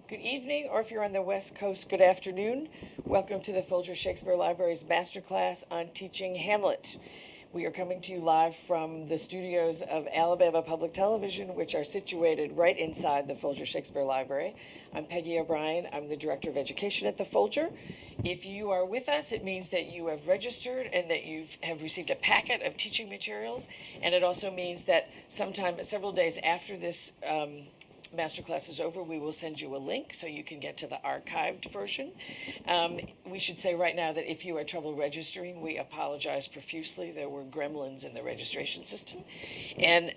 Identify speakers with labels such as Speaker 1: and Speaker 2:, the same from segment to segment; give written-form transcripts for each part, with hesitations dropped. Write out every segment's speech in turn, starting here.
Speaker 1: Good evening, or if you're on the West Coast, good afternoon. Welcome to the Folger Shakespeare Library's Masterclass on Teaching Hamlet. We are coming to you live from the studios of Alabama Public Television, which are situated right inside the Folger Shakespeare Library. I'm Peggy O'Brien. I'm the Director of Education at the Folger. If you are with us, it means that you have registered and that you have received a packet of teaching materials. And it also means that several days after this masterclass is over, we will send you a link so you can get to the archived version. We should say right now that if you had trouble registering, we apologize profusely. There were gremlins in the registration system, and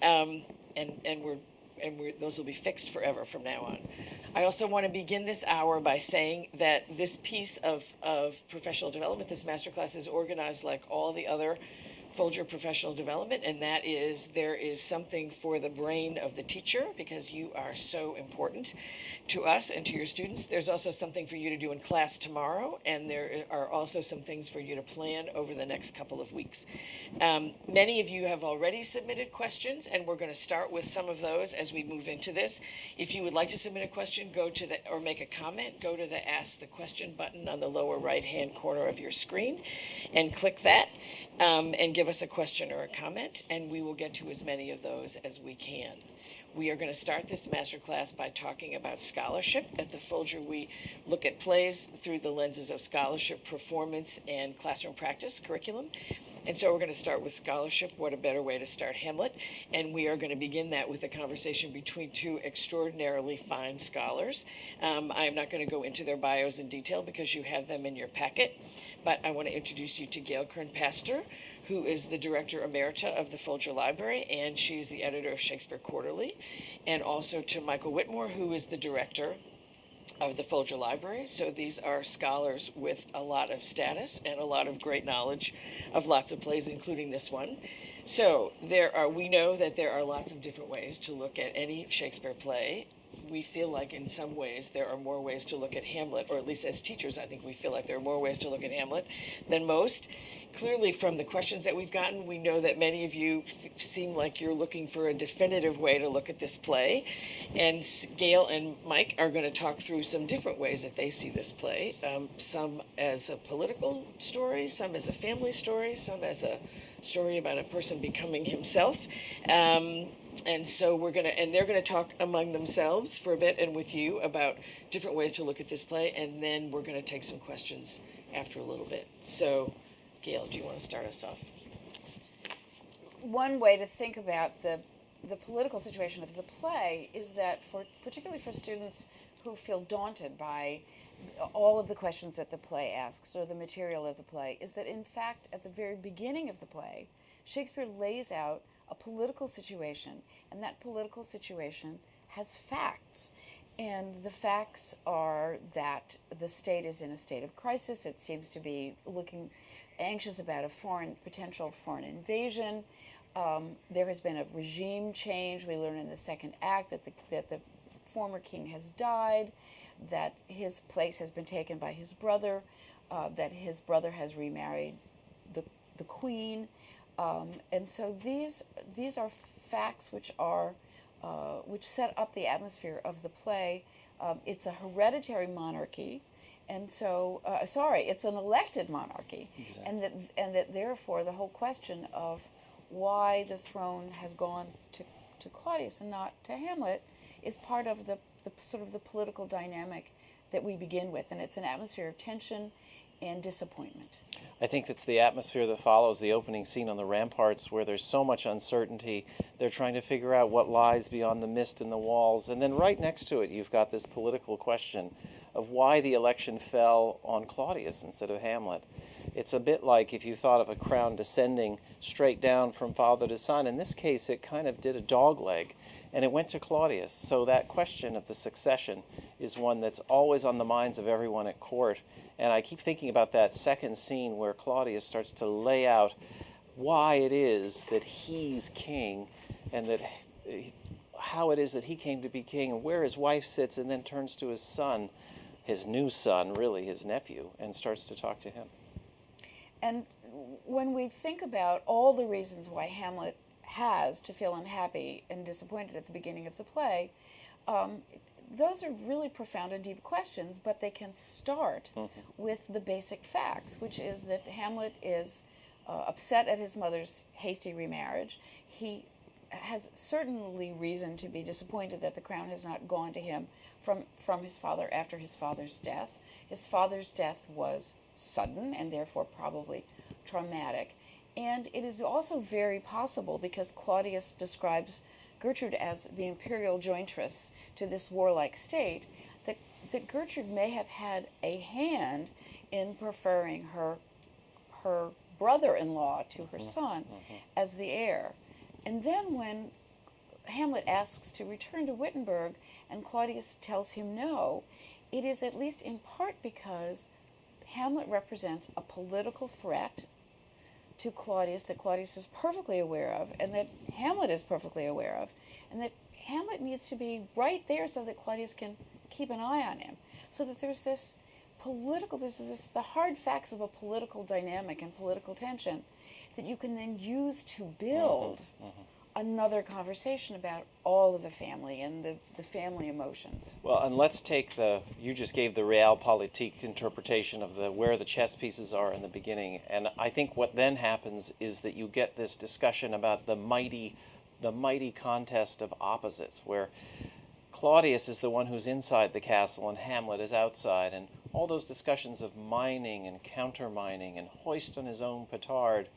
Speaker 1: those will be fixed forever from now on. I also want to begin this hour by saying that this piece of professional development, this masterclass, is organized like all the other Folger professional development, and that is there is something for the brain of the teacher because you are so important to us and to your students. There's also something for you to do in class tomorrow, and there are also some things for you to plan over the next couple of weeks. Many of you have already submitted questions, and we're going to start with some of those as we move into this. If you would like to submit a question, or make a comment, go to the Ask the Question button on the lower right-hand corner of your screen and click that. And give us a question or a comment, and we will get to as many of those as we can. We are going to start this masterclass by talking about scholarship. At the Folger, we look at plays through the lenses of scholarship, performance, and classroom practice curriculum. And so we're going to start with scholarship. What a better way to start Hamlet. And we are going to begin that with a conversation between two extraordinarily fine scholars. I am not going to go into their bios in detail because you have them in your packet. But I want to introduce you to Gail Kern-Pastor, who is the Director Emerita of the Folger Library, and she's the editor of Shakespeare Quarterly. And also to Michael Whitmore, who is the Director of the Folger Library. So these are scholars with a lot of status and a lot of great knowledge of lots of plays, including this one. So we know that there are lots of different ways to look at any Shakespeare play. We feel like in some ways there are more ways to look at Hamlet, or at least as teachers, I think we feel like there are more ways to look at Hamlet than most. Clearly, from the questions that we've gotten, we know that many of you seem like you're looking for a definitive way to look at this play. And Gail and Mike are going to talk through some different ways that they see this play, some as a political story, some as a family story, some as a story about a person becoming himself. And so they're going to talk among themselves for a bit and with you about different ways to look at this play, and then we're going to take some questions after a little bit. So, Gail, do you want to start us off?
Speaker 2: One way to think about the political situation of the play is that, particularly for students who feel daunted by all of the questions that the play asks or the material of the play, is that in fact at the very beginning of the play, Shakespeare lays out a political situation, and that political situation has facts. And the facts are that the state is in a state of crisis. It seems to be looking anxious about a potential foreign invasion. There has been a regime change. We learn in the second act that the former king has died, that his place has been taken by his brother, that his brother has remarried the queen. And so these are facts which set up the atmosphere of the play. It's a hereditary monarchy, and so it's an elected monarchy. Exactly. and that therefore the whole question of why the throne has gone to Claudius and not to Hamlet is part of the sort of the political dynamic that we begin with, and it's an atmosphere of tension and disappointment.
Speaker 3: I think it's the atmosphere that follows the opening scene on the ramparts where there's so much uncertainty. They're trying to figure out what lies beyond the mist and the walls. And then right next to it, you've got this political question of why the election fell on Claudius instead of Hamlet. It's a bit like if you thought of a crown descending straight down from father to son. In this case, it kind of did a dogleg, and it went to Claudius. So that question of the succession is one that's always on the minds of everyone at court. And I keep thinking about that second scene where Claudius starts to lay out why it is that he's king, and that how it is that he came to be king, and where his wife sits, and then turns to his son, his new son, really his nephew, and starts to talk to him.
Speaker 2: And when we think about all the reasons why Hamlet has to feel unhappy and disappointed at the beginning of the play, those are really profound and deep questions, but they can start with the basic facts, which is that Hamlet is upset at his mother's hasty remarriage. He has certainly reason to be disappointed that the crown has not gone to him from his father after his father's death. His father's death was sudden and therefore probably traumatic. And it is also very possible, because Claudius describes Gertrude as the imperial jointress to this warlike state, that Gertrude may have had a hand in preferring her brother-in-law to her son as the heir. And then when Hamlet asks to return to Wittenberg and Claudius tells him no, it is at least in part because Hamlet represents a political threat to Claudius that Claudius is perfectly aware of, and that Hamlet is perfectly aware of, and that Hamlet needs to be right there so that Claudius can keep an eye on him. So that there's this the hard facts of a political dynamic and political tension that you can then use to build another conversation about all of the family and the family emotions.
Speaker 3: Well, and let's take you just gave the realpolitik interpretation of where the chess pieces are in the beginning. And I think what then happens is that you get this discussion about the mighty contest of opposites, where Claudius is the one who's inside the castle and Hamlet is outside, and all those discussions of mining and countermining and hoist on his own petard,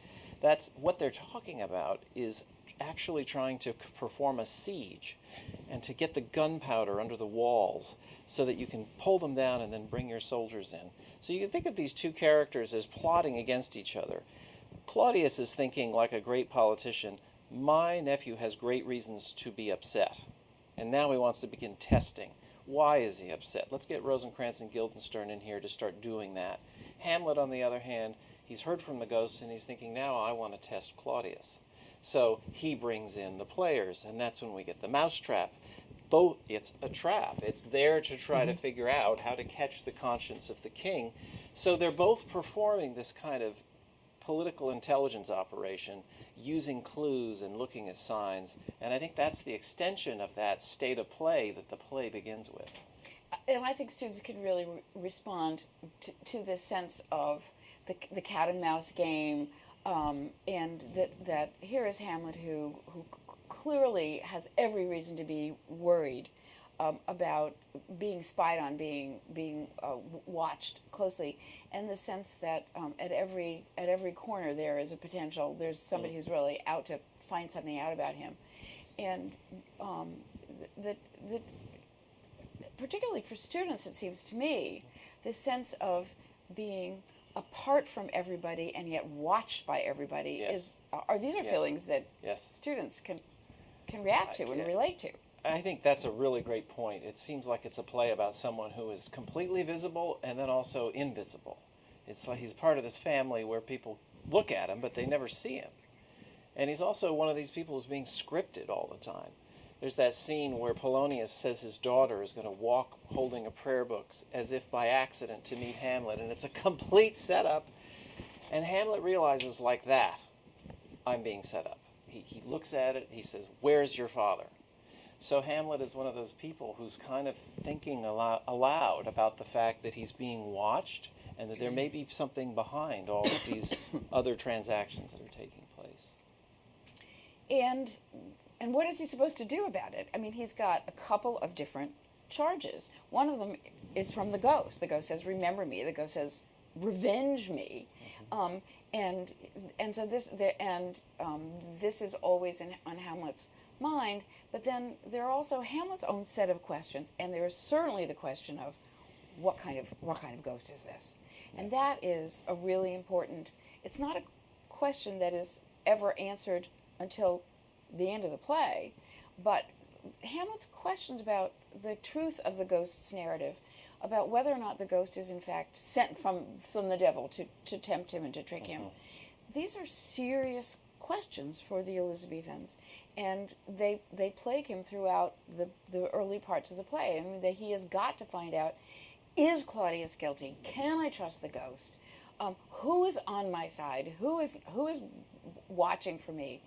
Speaker 3: that's what they're talking about, is actually trying to perform a siege and to get the gunpowder under the walls so that you can pull them down and then bring your soldiers in. So you can think of these two characters as plotting against each other. Claudius is thinking like a great politician, my nephew has great reasons to be upset. And now he wants to begin testing. Why is he upset? Let's get Rosencrantz and Guildenstern in here to start doing that. Hamlet, on the other hand, he's heard from the ghosts and he's thinking, now I want to test Claudius. So he brings in the players, and that's when we get the mousetrap. It's a trap. It's there to try to figure out how to catch the conscience of the king. So they're both performing this kind of political intelligence operation, using clues and looking at signs. And I think that's the extension of that state of play that the play begins with.
Speaker 2: And I think students can really respond to this sense of the cat and mouse game, and that here is Hamlet who clearly has every reason to be worried about being spied on, being watched closely, and the sense that at every corner there is a potential. There's somebody who's really out to find something out about him, and that particularly for students, it seems to me, this sense of being apart from everybody and yet watched by everybody these are feelings that students can react to and relate to.
Speaker 3: I think that's a really great point. It seems like it's a play about someone who is completely visible and then also invisible. It's like he's part of this family where people look at him, but they never see him. And he's also one of these people who's being scripted all the time. There's that scene where Polonius says his daughter is going to walk holding a prayer book as if by accident to meet Hamlet, and it's a complete setup. And Hamlet realizes, like that, I'm being set up. He looks at it, he says, where's your father? So Hamlet is one of those people who's kind of thinking aloud about the fact that he's being watched and that there may be something behind all of these other transactions that are taking place.
Speaker 2: And what is he supposed to do about it? I mean, he's got a couple of different charges. One of them is from the ghost. The ghost says, remember me. The ghost says, revenge me. And so this is always on Hamlet's mind. But then there are also Hamlet's own set of questions, and there is certainly the question of what kind of ghost is this? And that is a really important. It's not a question that is ever answered until the end of the play, but Hamlet's questions about the truth of the ghost's narrative, about whether or not the ghost is in fact sent from the devil to tempt him and to trick him. These are serious questions for the Elizabethans, and they plague him throughout the early parts of the play. I mean, that he has got to find out, is Claudius guilty? Can I trust the ghost? Who is on my side? Who is watching for me?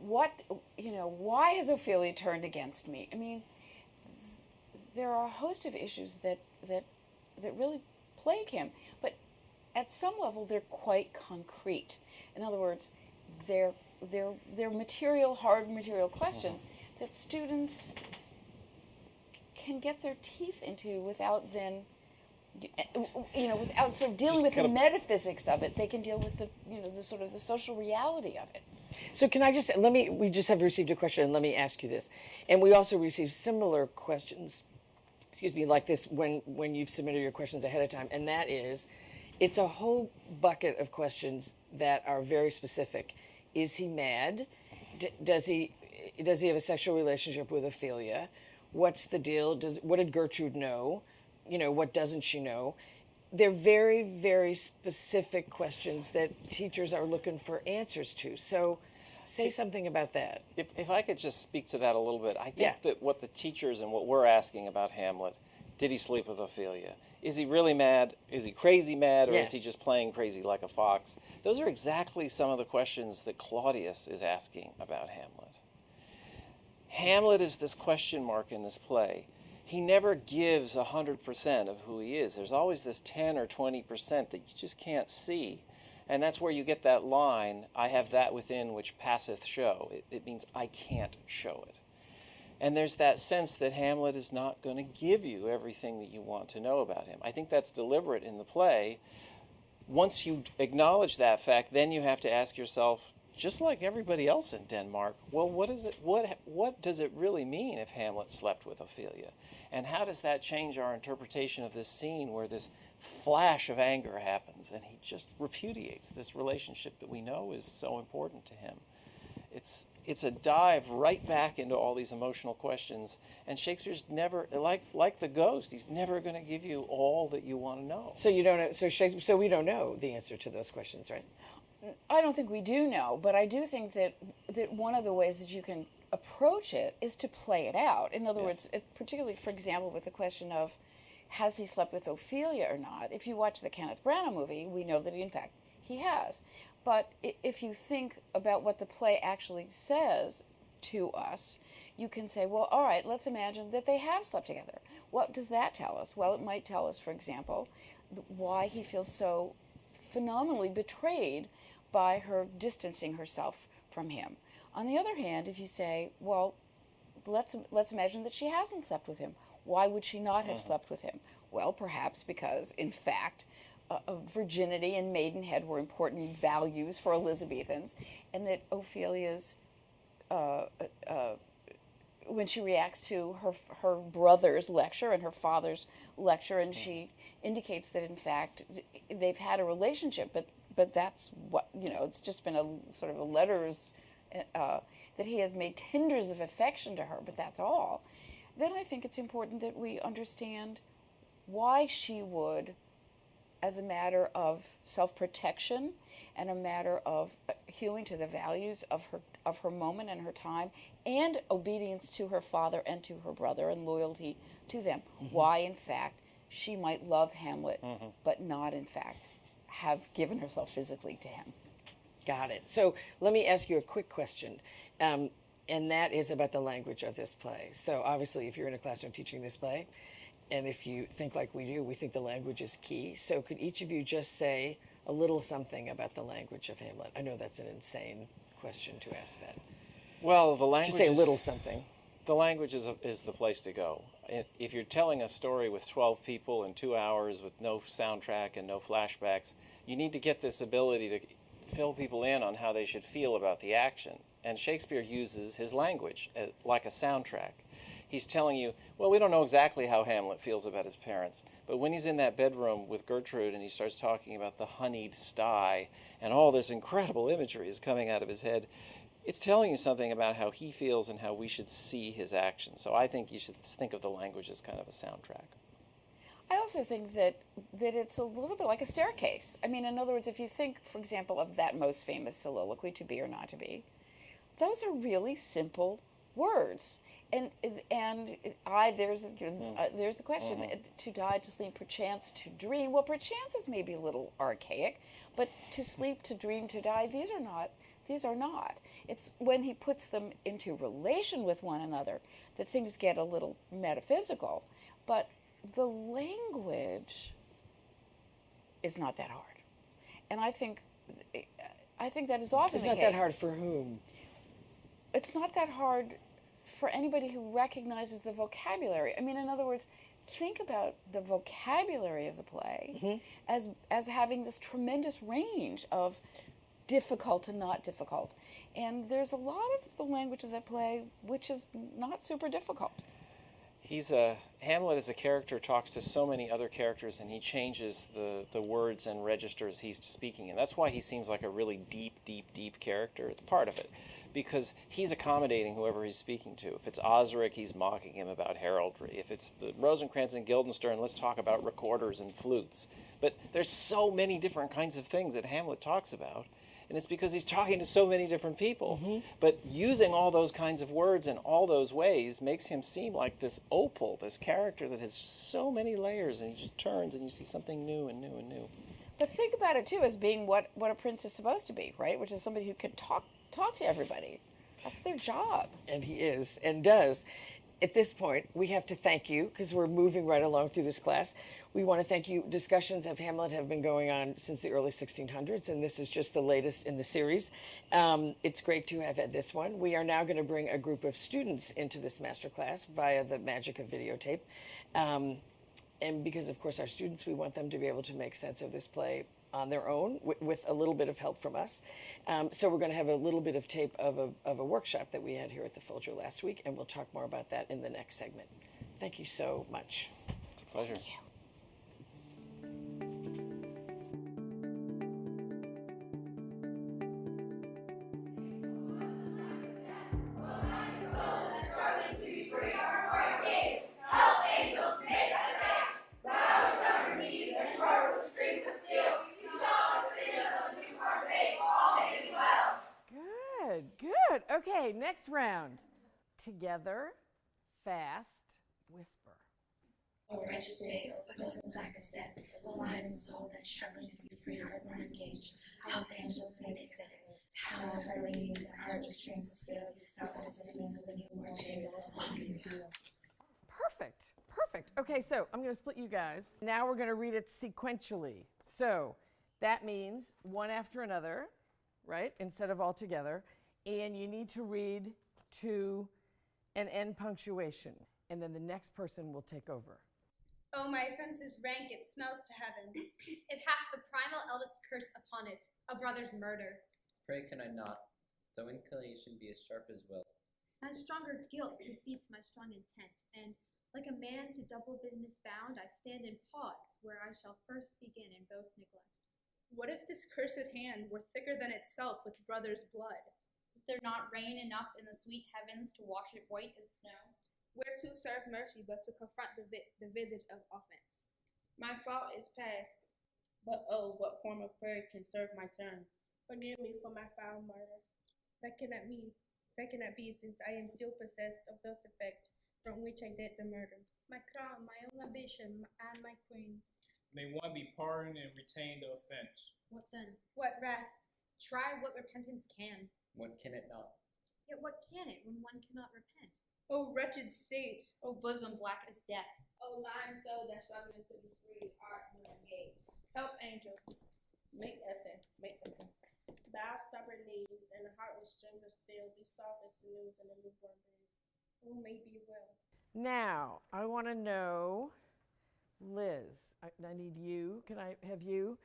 Speaker 2: why has Ophelia turned against me? I mean, there are a host of issues that really plague him, but at some level they're quite concrete. In other words, they're hard material questions that students can get their teeth into without then, without sort of dealing with the metaphysics of it. They can deal with the sort of the social reality of it.
Speaker 1: So can I just, we just have received a question, and let me ask you this. And we also received similar questions, like this when you've submitted your questions ahead of time, and that is, it's a whole bucket of questions that are very specific. Is he mad? Does he have a sexual relationship with Ophelia? What's the deal? What did Gertrude know? What doesn't she know? They're very, very specific questions that teachers are looking for answers to. So say something about that.
Speaker 3: If I could just speak to that a little bit, I think that what the teachers and what we're asking about Hamlet, did he sleep with Ophelia? Is he really mad? Is he crazy mad? Or is he just playing crazy like a fox? Those are exactly some of the questions that Claudius is asking about Hamlet. Hamlet is this question mark in this play. He never gives 100% of who he is. There's always this 10 or 20% that you just can't see. And that's where you get that line, I have that within which passeth show. It means I can't show it. And there's that sense that Hamlet is not going to give you everything that you want to know about him. I think that's deliberate in the play. Once you acknowledge that fact, then you have to ask yourself, just like everybody else in Denmark, well, what does it really mean if Hamlet slept with Ophelia? And how does that change our interpretation of this scene where this flash of anger happens and he just repudiates this relationship that we know is so important to him? It's a dive right back into all these emotional questions, and Shakespeare's never, like the ghost, he's never going to give you all that you want to know.
Speaker 1: So you don't know. So we don't know the answer to those questions, right?
Speaker 2: I don't think we do know, but I do think that one of the ways that you can approach it is to play it out. In other words, particularly, for example, with the question of has he slept with Ophelia or not, if you watch the Kenneth Branagh movie, we know that, in fact, he has. But if you think about what the play actually says to us, you can say, well, all right, let's imagine that they have slept together. What does that tell us? Well, it might tell us, for example, why he feels so phenomenally betrayed by her distancing herself from him. On the other hand, if you say, well, let's imagine that she hasn't slept with him. Why would she not have slept with him? Well, perhaps because, in fact, virginity and maidenhead were important values for Elizabethans, and that Ophelia's, when she reacts to her brother's lecture and her father's lecture, and she indicates that, in fact, they've had a relationship, but that's what, it's just been a sort of a letters, that he has made tenders of affection to her, but that's all. Then I think it's important that we understand why she would, as a matter of self-protection and a matter of hewing to the values of her moment and her time, and obedience to her father and to her brother and loyalty to them, why, in fact, she might love Hamlet, but not, in fact, have given herself physically to him.
Speaker 1: Got it. So let me ask you a quick question, and that is about the language of this play. So obviously, if you're in a classroom teaching this play, and if you think like we do, we think the language is key. So could each of you just say a little something about the language of Hamlet? I know that's an insane question to ask that.
Speaker 3: Well, the language.
Speaker 1: Just say a little something.
Speaker 3: The language is the place to go. If you're telling a story with 12 people in 2 hours with no soundtrack and no flashbacks, you need to get this ability to fill people in on how they should feel about the action. And Shakespeare uses his language like a soundtrack. He's telling you, well, we don't know exactly how Hamlet feels about his parents, but when he's in that bedroom with Gertrude and he starts talking about the honeyed sty and all this incredible imagery is coming out of his head, it's telling you something about how he feels and how we should see his actions. So I think you should think of the language as kind of a soundtrack.
Speaker 2: I also think that it's a little bit like a staircase. I mean, in other words, if you think, for example, of that most famous soliloquy, to be or not to be, those are really simple words. And there's the question, to die, to sleep, perchance to dream. Well, perchance is maybe a little archaic, but to sleep, to dream, to die, these are not These are not. It's when he puts them into relation with one another that things get a little metaphysical. But the language is not that hard. And I think that is often
Speaker 1: It's
Speaker 2: the
Speaker 1: not
Speaker 2: case.
Speaker 1: that hard for whom?
Speaker 2: It's not that hard for anybody who recognizes the vocabulary. I mean, in other words, think about the vocabulary of the play as having this tremendous range of difficult to not difficult. And there's a lot of the language of that play which is not super difficult.
Speaker 3: Hamlet as a character talks to so many other characters, and he changes the words and registers he's speaking in. That's why he seems like a really deep character. It's part of it, because he's accommodating whoever he's speaking to. If it's Osric, he's mocking him about heraldry. If it's the Rosencrantz and Guildenstern, let's talk about recorders and flutes. But there's so many different kinds of things that Hamlet talks about. And it's because he's talking to so many different people. But using all those kinds of words in all those ways makes him seem like this opal, this character that has so many layers, and he just turns and you see something new and new and new.
Speaker 2: But think about it, too, as being what a prince is supposed to be, right? Which is somebody who can talk to everybody. That's their job.
Speaker 1: And he is and does. At this point, we have to thank you, because we're moving right along through this class. We want to thank you. Discussions of Hamlet have been going on since the early 1600s, and this is just the latest in the series. It's great to have had this one. We are now going to bring a group of students into this masterclass via the magic of videotape. And because, of course, our students, we want them to be able to make sense of this play on their own with a little bit of help from us. So we're going to have a little bit of tape of a workshop that we had here at the Folger last week, and we'll talk more about that in the next segment. Thank you so much.
Speaker 3: It's a pleasure.
Speaker 2: Thank you.
Speaker 1: Good. Okay, next round. Together, fast, whisper.
Speaker 4: O wretched Savior, put us in black step, the lives and soul that struggling to be free, heart run engaged. Help angels make it set. Pass our ladies and heart with strings of steel. Stop the sickness of the new world table.
Speaker 1: Perfect. Okay, so I'm going to split you guys. Now we're going to read it sequentially. So that means one after another, right, instead of all together. And you need to read to an end punctuation. And then the next person will take over.
Speaker 5: Oh, my offense is rank, it smells to heaven. It hath the primal eldest curse upon it, a brother's murder.
Speaker 6: Pray can I not, though inclination be as sharp as will.
Speaker 5: My stronger guilt defeats my strong intent, and like a man to double business bound, I stand in pause, where I shall first begin in both neglect.
Speaker 7: What if this cursed hand were thicker than itself with brother's blood?
Speaker 8: Is there not rain enough in the sweet heavens to wash it white as snow?
Speaker 7: Whereto serves mercy but to confront the visage of offense? My fault is past, but oh, what form of prayer can serve my turn? Forgive me for my foul murder. That cannot be, since I am still possessed of those effects from which I did the murder. My crown, my own ambition, and my queen.
Speaker 9: May one be pardoned and retain the offense.
Speaker 5: What then? What rests? Try what repentance can.
Speaker 6: What can it not?
Speaker 5: Yet what can it when one cannot repent?
Speaker 7: O wretched state!
Speaker 8: O bosom black as death!
Speaker 7: O lying soul that struggling to be free, art engaged. Help angel, make essay. Bow stubborn knees, and the heart with strings of steel, be soft as sinews in a newborn babe. O may be well.
Speaker 1: Now, I want to know, Liz, I need you. Can I have you?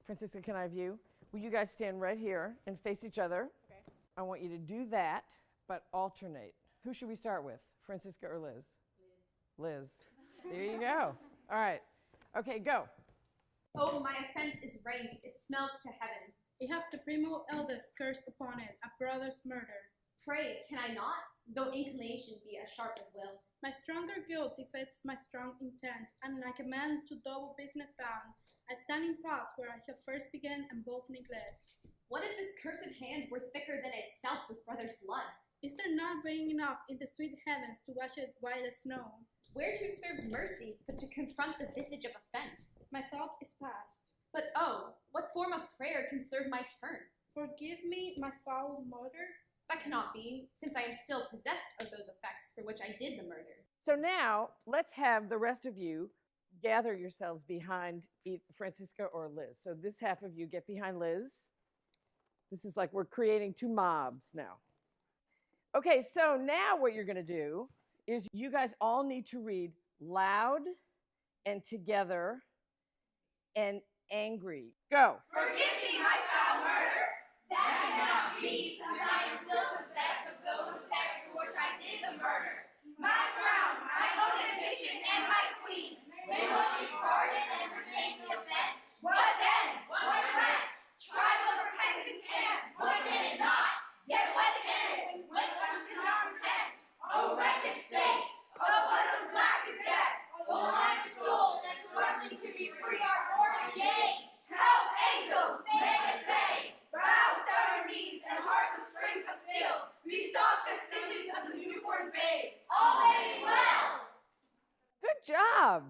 Speaker 1: Francisca, can I have you? Will you guys stand right here and face each other?
Speaker 7: Okay.
Speaker 1: I want you to do that, but alternate. Who should we start with, Francisca or Liz? Liz. There you go. All right. Okay, go.
Speaker 5: Oh, my offense is rank, it smells to heaven.
Speaker 7: It hath the primal eldest curse upon it, a brother's murder.
Speaker 5: Pray, can I not, though inclination be as sharp as will?
Speaker 7: My stronger guilt defeats my strong intent, and like a man to double business bound, I stand in pause where I shall first begin and both neglect.
Speaker 5: What if this cursed hand were thicker than itself with brother's blood?
Speaker 7: Is there not rain enough in the sweet heavens to wash it white as snow?
Speaker 5: Whereto serves mercy but to confront the visage of offense?
Speaker 7: My fault is past.
Speaker 5: But oh, what form of prayer can serve my turn?
Speaker 7: Forgive me, my foul murder.
Speaker 5: That cannot be, since I am still possessed of those effects for which I did the murder.
Speaker 1: So now let's have the rest of you gather yourselves behind Francisca or Liz. So this half of you get behind Liz. This is like we're creating two mobs now. Okay, so now what you're going to do is you guys all need to read loud and together and angry. Go.
Speaker 10: Forgive me my foul murder. That cannot be, since I am still possessed of those effects for which I did the murder. My crown, my own ambition, and my queen may well be pardoned and retain the offense. What then? What rest? Trial of repentance can. What can it not? Yet what can it, when one cannot repent? O wretched state! O bosom black as death! O blind soul that's struggling to be free are born again! Help, angels! Make us say! Bow stubborn knees and heart the strength of steel! Be soft as sinews of this newborn babe! All may be well!
Speaker 1: Good job.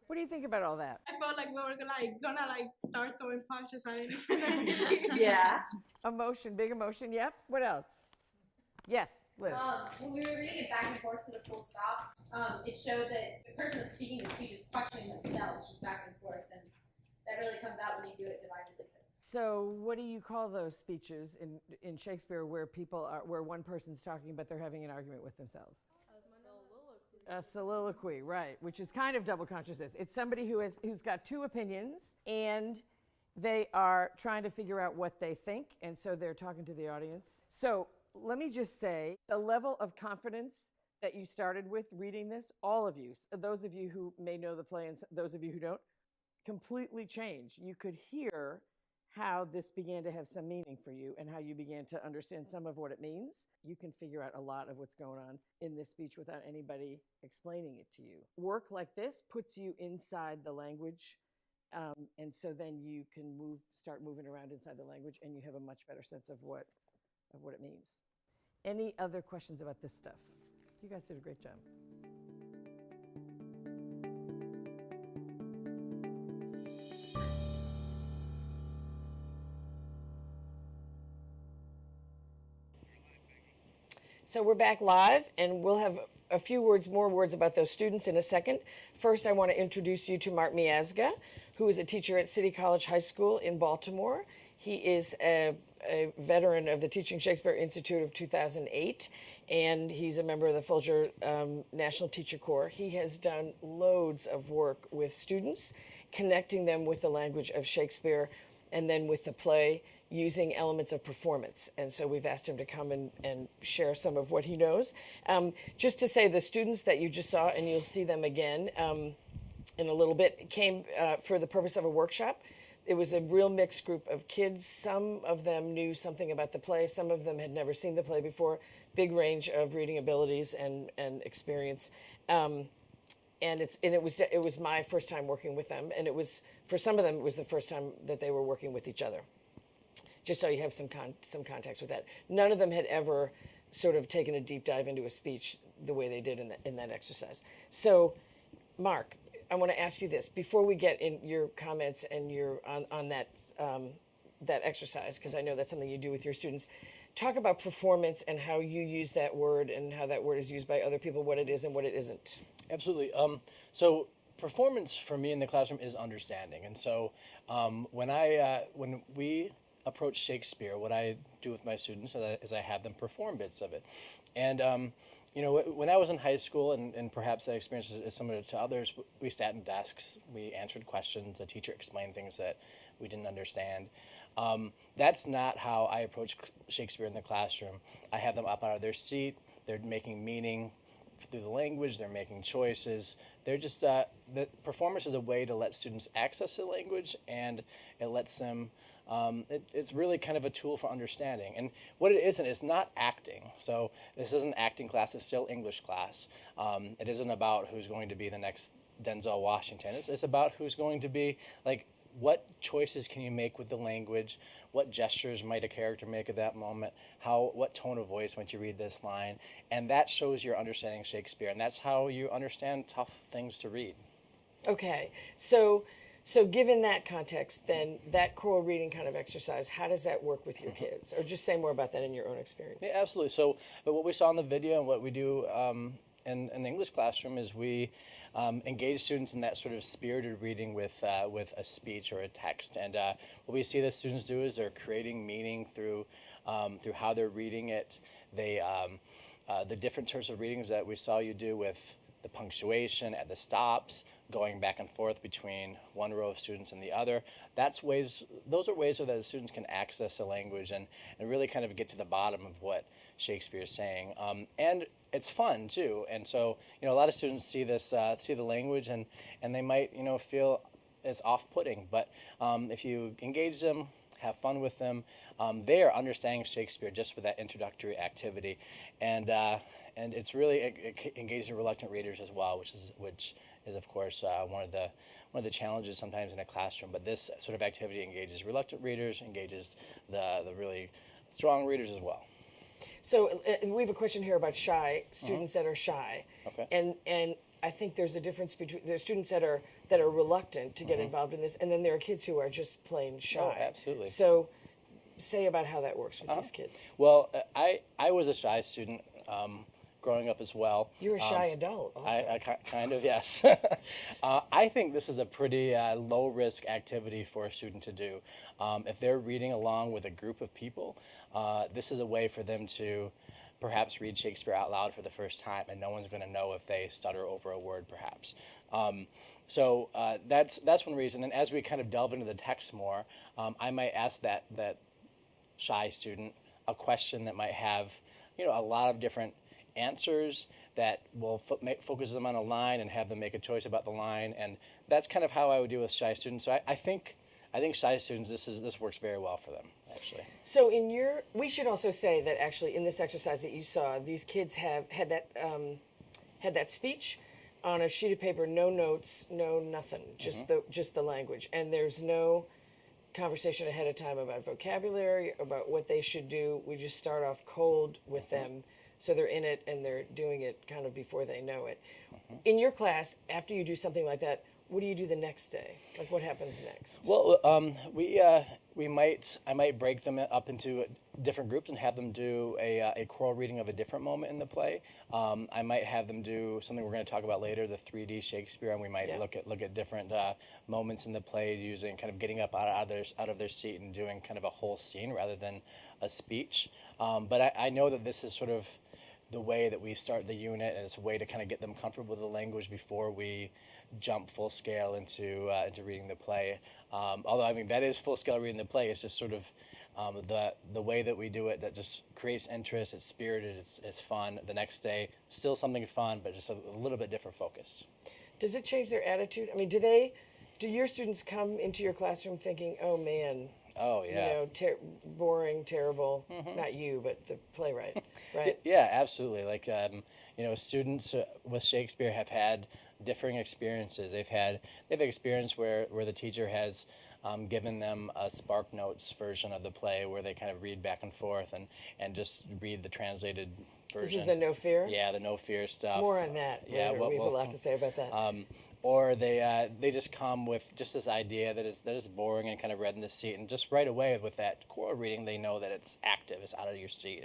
Speaker 1: What do you think about all that?
Speaker 7: I felt like we were gonna start throwing punches at anything.
Speaker 1: Yeah. Emotion, big emotion. Yep. What else? Yes, Liz.
Speaker 5: When we were reading it back and forth to the full stops, it showed that the person that's speaking the speech is questioning themselves just back and forth, and that really comes out when you do it divided like this.
Speaker 1: So what do you call those speeches in Shakespeare where where one person's talking but they're having an argument with themselves? A soliloquy, right, which is kind of double consciousness. It's somebody who's got two opinions and they are trying to figure out what they think, and so they're talking to the audience. So let me just say, the level of confidence that you started with reading this, all of you, those of you who may know the play and those of you who don't, completely changed. You could hear how this began to have some meaning for you and how you began to understand some of what it means. You can figure out a lot of what's going on in this speech without anybody explaining it to you. Work like this puts you inside the language, and so then you can start moving around inside the language, and you have a much better sense of what it means. Any other questions about this stuff? You guys did a great job. So we're back live, and we'll have a few more words about those students in a second. First, I want to introduce you to Mark Miazga, who is a teacher at City College High School in Baltimore. He is a veteran of the Teaching Shakespeare Institute of 2008, and he's a member of the Folger National Teacher Corps. He has done loads of work with students, connecting them with the language of Shakespeare and then with the play, using elements of performance. And so we've asked him to come and share some of what he knows. Just to say, the students that you just saw, and you'll see them again in a little bit, came for the purpose of a workshop. It was a real mixed group of kids. Some of them knew something about the play. Some of them had never seen the play before. Big range of reading abilities and experience. And it was my first time working with them. And it was, for some of them, it was the first time that they were working with each other. Just so you have some context with that. None of them had ever sort of taken a deep dive into a speech the way they did in that exercise. So, Mark, I want to ask you this before we get in your comments and your on that exercise, because I know that's something you do with your students. Talk about performance and how you use that word and how that word is used by other people, what it is and what it isn't.
Speaker 11: Absolutely. So performance for me in the classroom is understanding, and so when we approach Shakespeare, what I do with my students is I have them perform bits of it. And, when I was in high school, and perhaps that experience is similar to others, we sat in desks, we answered questions, the teacher explained things that we didn't understand. That's not how I approach Shakespeare in the classroom. I have them up out of their seat, they're making meaning through the language, they're making choices. They're just, the performance is a way to let students access the language, and it lets them it's really kind of a tool for understanding. And what it isn't, it's not acting. So this isn't acting class, it's still English class. It isn't about who's going to be the next Denzel Washington. It's about who's going to be, like, what choices can you make with the language? What gestures might a character make at that moment? What tone of voice might you read this line? And that shows you're understanding Shakespeare. And that's how you understand tough things to read.
Speaker 1: Okay, so So given that context, then that choral reading kind of exercise, how does that work with your kids? Or just say more about that in your own experience.
Speaker 11: Yeah, absolutely. So what we saw in the video and what we do in the English classroom is we engage students in that sort of spirited reading with a speech or a text. And what we see the students do is they're creating meaning through how they're reading it. They the different sorts of readings that we saw you do with the punctuation at the stops, going back and forth between one row of students and the other. Those are ways so that the students can access the language and really kind of get to the bottom of what Shakespeare is saying. And it's fun too. And so, a lot of students see the language and they might, feel it's off-putting. But if you engage them, have fun with them, they are understanding Shakespeare just with that introductory activity. And it's really engaging reluctant readers as well, which is of course one of the challenges sometimes in a classroom. But this sort of activity engages reluctant readers, engages the really strong readers as well.
Speaker 1: So we have a question here about shy students that are shy.
Speaker 11: Okay.
Speaker 1: And I think there's a difference between there's students that are reluctant to get involved in this, and then there are kids who are just plain shy.
Speaker 11: Oh, absolutely.
Speaker 1: So say about how that works with these kids.
Speaker 11: Well, I was a shy student growing up as well.
Speaker 1: You're a shy adult also.
Speaker 11: I kind of, yes. I think this is a pretty low-risk activity for a student to do. If they're reading along with a group of people, this is a way for them to perhaps read Shakespeare out loud for the first time, and no one's going to know if they stutter over a word, perhaps. So that's one reason. And as we kind of delve into the text more, I might ask that shy student a question that might have, a lot of different answers that will focus them on a line and have them make a choice about the line. And that's kind of how I would do with shy students. So I think shy students, this works very well for them, actually.
Speaker 1: So we should also say that actually in this exercise that you saw, these kids had that speech on a sheet of paper, no notes, no nothing, just the language, and there's no conversation ahead of time about vocabulary, about what they should do. We just start off cold with them, so they're in it and they're doing it kind of before they know it. In your class, after you do something like that, what do you do the next day? Like, what happens next?
Speaker 11: Well, I might break them up into different groups and have them do a choral reading of a different moment in the play. I might have them do something we're going to talk about later, the 3D Shakespeare, and we might look at different moments in the play, using kind of getting up out of their seat and doing kind of a whole scene rather than a speech. But I know that this is sort of the way that we start the unit, and it's a way to kind of get them comfortable with the language before we jump full scale into reading the play. Although, I mean, that is full scale reading the play. It's just sort of the way that we do it that just creates interest. It's spirited. It's fun. The next day, still something fun, but just a little bit different focus.
Speaker 1: Does it change their attitude? I mean, do your students come into your classroom thinking, oh man,
Speaker 11: oh yeah,
Speaker 1: boring, terrible, not you, but the playwright, right?
Speaker 11: Yeah, absolutely. Like, students with Shakespeare have had differing experiences. They've experience where the teacher has given them a Spark Notes version of the play where they kind of read back and forth and just read the translated version.
Speaker 1: This is the No Fear?
Speaker 11: Yeah, the No Fear stuff.
Speaker 1: More on that.
Speaker 11: Yeah,
Speaker 1: we have a lot to say about that.
Speaker 11: Or they just come with just this idea that is boring and kind of read in the seat, and just right away with that choral reading, they know that it's active, it's out of your seat,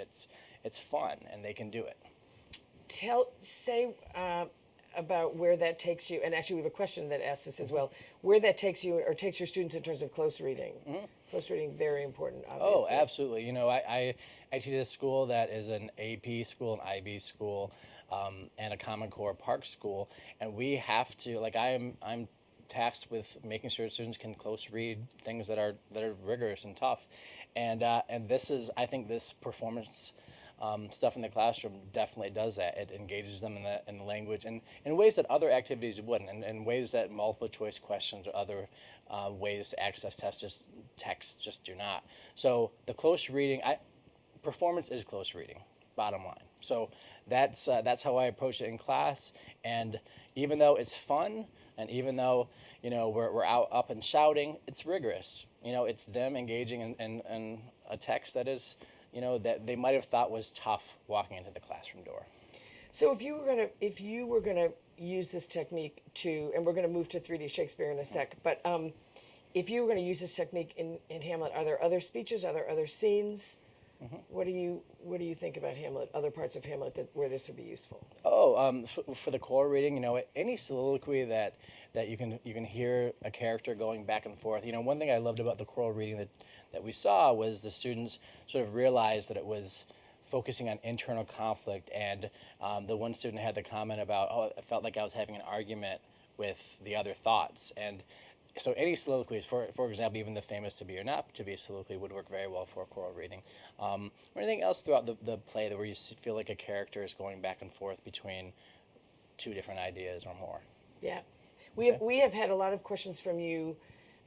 Speaker 11: it's fun, and they can do it.
Speaker 1: Say about where that takes you, and actually we have a question that asks this as well, where that takes you or takes your students in terms of close reading. Close reading, very important, obviously.
Speaker 11: Oh, absolutely. I teach at a school that is an AP school, an IB school, and a Common Core Park school, and we have to, I'm tasked with making sure students can close read things that are rigorous and tough, and I think this performance stuff in the classroom definitely does that. It engages them in the language and in ways that other activities wouldn't, and in ways that multiple choice questions or other ways to access texts just do not. So the close reading, performance is close reading, bottom line. So that's how I approach it in class. And even though it's fun, and even though we're out up and shouting, it's rigorous. It's them engaging in a text that is that they might have thought was tough walking into the classroom door.
Speaker 1: So if you were gonna use this technique to, and we're gonna move to 3D Shakespeare in a sec, but if you were gonna use this technique in Hamlet, are there other speeches? Are there other scenes? What do you think about Hamlet? Other parts of Hamlet where this would be useful?
Speaker 11: Oh, for the core reading, any soliloquy that you can hear a character going back and forth. One thing I loved about the choral reading that we saw was the students sort of realized that it was focusing on internal conflict, and the one student had the comment about, oh, it felt like I was having an argument with the other thoughts. And so any soliloquies, for example, even the famous "To Be or Not to Be" soliloquy would work very well for a choral reading. Or anything else throughout the play where you feel like a character is going back and forth between two different ideas or more.
Speaker 1: Yeah. We have had a lot of questions from you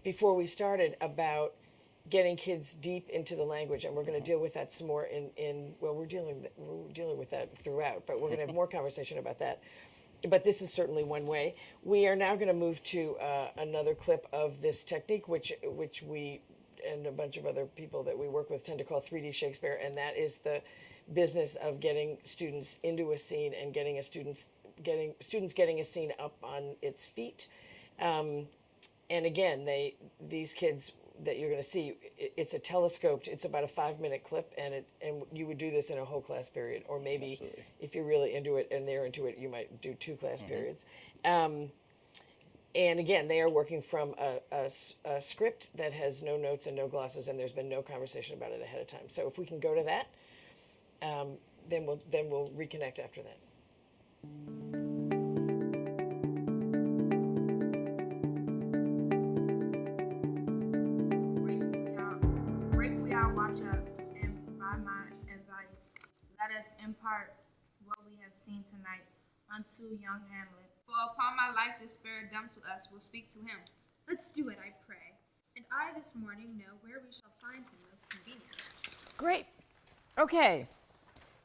Speaker 1: before we started about getting kids deep into the language, and we're going to deal with that some more we're dealing with that throughout, but we're going to have more conversation about that. But this is certainly one way. We are now going to move to another clip of this technique, which we and a bunch of other people that we work with tend to call 3D Shakespeare, and that is the business of getting students into a scene and getting students getting a scene up on its feet. And again, these kids that you're going to see, it's a telescoped. It's about a 5-minute clip, and you would do this in a whole class period, or maybe
Speaker 11: Absolutely.
Speaker 1: If you're really into it and they're into it, you might do 2 class periods. And again, they are working from a script that has no notes and no glosses, and there's been no conversation about it ahead of time. So if we can go to that, then we'll reconnect after that.
Speaker 7: Break we our watch up, and by my advice, let us impart what we have seen tonight unto young Hamlet. For upon my life the Spirit dumb to us will speak to him.
Speaker 5: Let's do it, I pray. And I this morning know where we shall find him most convenient.
Speaker 1: Great. Okay.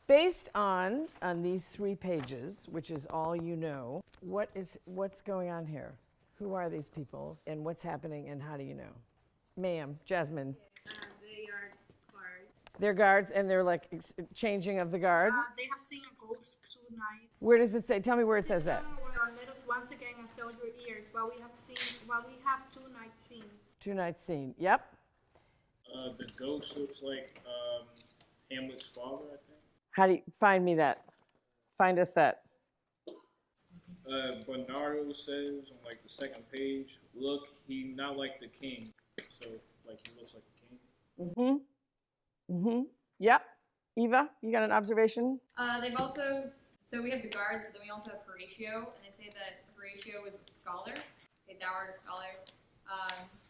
Speaker 1: Based on these 3 pages, which is all you know, what's going on here? Who are these people, and what's happening, and how do you know? Ma'am, Jasmine.
Speaker 5: They are guards.
Speaker 1: They're guards, and they're like changing of the guard.
Speaker 7: They have seen a ghost tonight.
Speaker 1: Where does it say? Tell me where it says that.
Speaker 7: Let us once again assail your ears while we have 2 nights seen.
Speaker 1: 2 nights seen. Yep.
Speaker 9: The ghost looks like Hamlet's father, I think.
Speaker 1: How do you find me that? Find us that.
Speaker 9: Bernardo says on like the 2nd page, look, he not like the king, so like he looks like a king.
Speaker 1: Yep. Eva, you got an observation?
Speaker 8: They've also, so we have the guards, but then we also have Horatio, and they say that Horatio is a scholar. They say thou art a scholar.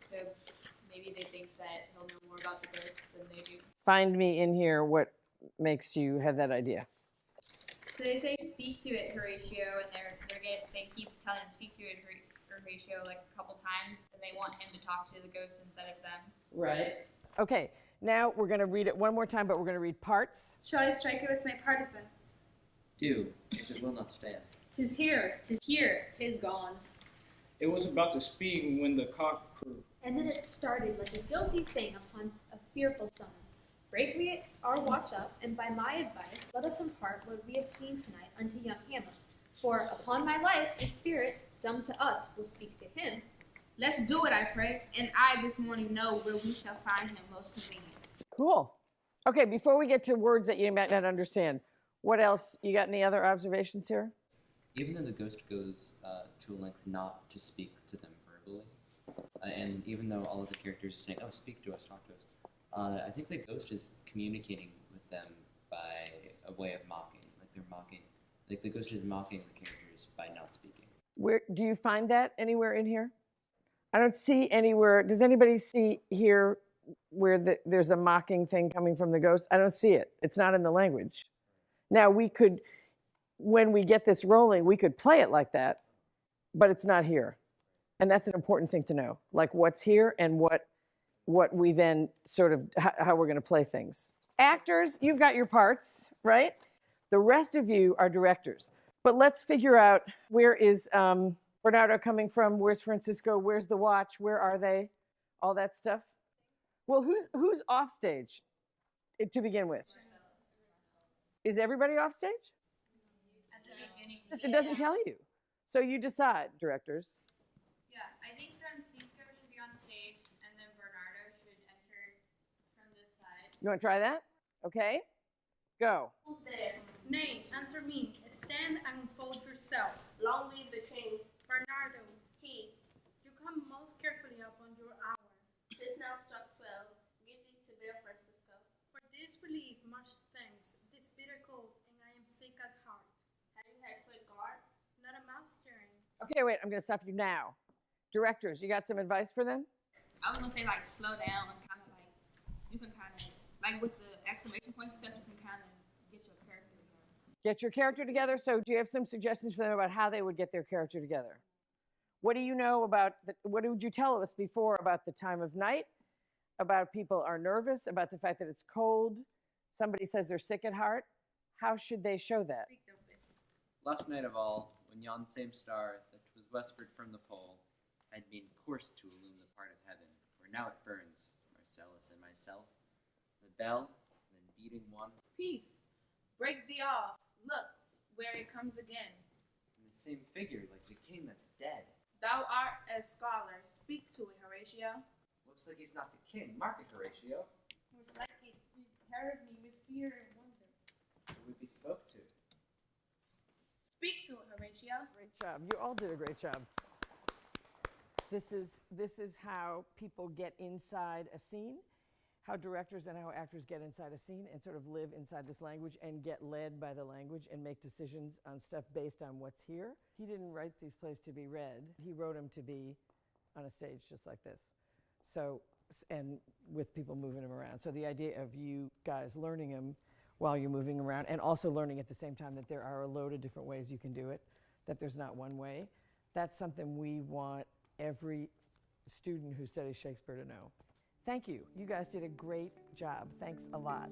Speaker 8: So maybe they think that he'll know more about the ghost than they do.
Speaker 1: Find me in here what makes you have that idea.
Speaker 8: So they say speak to it, Horatio, and they keep telling him speak to it, Horatio, like a couple times, and they want him to talk to the ghost instead of them.
Speaker 1: Right. Okay, now we're going to read it one more time, but we're going to read parts.
Speaker 5: Shall I strike it with my partisan?
Speaker 6: Do, if it will not stand.
Speaker 5: 'Tis here, 'tis gone.
Speaker 9: It was about to speak when the cock crew.
Speaker 5: And then it started like a guilty thing upon a fearful summons. Break we our watch up, and by my advice, let us impart what we have seen tonight unto young Hamlet. For upon my life, the Spirit, dumb to us, will speak to him.
Speaker 7: Let's do it, I pray, and I this morning know where we shall find him most convenient.
Speaker 1: Cool. Okay, before we get to words that you might not understand, what else? You got any other observations here?
Speaker 6: Even though the ghost goes to a length not to speak to them verbally, and even though all of the characters are saying, oh, speak to us, talk to us, I think the ghost is communicating with them by a way of mocking. Like they're mocking, like the ghost is mocking the characters by not speaking.
Speaker 1: Where do you find that anywhere in here? I don't see anywhere. Does anybody see here where there's a mocking thing coming from the ghost? I don't see it. It's not in the language. Now we could, when we get this rolling, we could play it like that, but it's not here. And that's an important thing to know, like what's here and what we then sort of, how we're going to play things. Actors, you've got your parts, right? The rest of you are directors. But let's figure out, where is Bernardo coming from? Where's Francisco? Where's the watch? Where are they? All that stuff. Well, who's off stage to begin with? Is everybody off stage?
Speaker 8: beginning.
Speaker 12: It doesn't tell you. So you decide, directors.
Speaker 8: Yeah, I think Francisco should be on stage, and then Bernardo should enter from this side.
Speaker 12: You want to try that? Okay. Go.
Speaker 7: Who's there? Nay, answer me. Stand and unfold yourself. Long live the king. Bernardo, he. You come most carefully upon your hour. Tis now struck 12. Give thee to bed, Francisco. For this relief, much thanks. This bitter cold, and I am sick at heart. Have you had quick guard? Not a mouse stirring.
Speaker 12: Okay, wait, I'm going to stop you now. Directors, you got some advice for them?
Speaker 13: I was gonna say like slow down and kind of like you can kind of like with the exclamation point stuff you can kind of get your character together.
Speaker 12: Get your character together. So do you have some suggestions for them about how they would get their character together? What do you know about, what would you tell us before about the time of night, about people are nervous, about the fact that it's cold, somebody says they're sick at heart? How should they show that?
Speaker 6: Last night of all, when yon same star that was westward from the pole had been coursed to illume the part of heaven, where now it burns, Marcellus and myself, the bell, then beating one,
Speaker 13: Peace, break thee off. Look where it comes again.
Speaker 6: in the same figure like the king that's dead.
Speaker 13: Thou art a scholar. Speak to it, Horatio.
Speaker 6: Looks like he's not the king. Mark it, Horatio.
Speaker 13: Most like it prepares me with fear and wonder.
Speaker 6: Who would be spoke to?
Speaker 13: Speak to it, Horatio.
Speaker 12: Great job. You all did a great job. This is how people get inside a scene, how directors and how actors get inside a scene and sort of live inside this language and get led by the language and make decisions on stuff based on what's here. He didn't write these plays to be read. He wrote them to be on a stage just like this. So, and with people moving them around. So the idea of you guys learning them while you're moving around and also learning at the same time that there are a load of different ways you can do it, that there's not one way, that's something we want every student who studies Shakespeare to know. Thank you. You guys did a great job. Thanks a lot.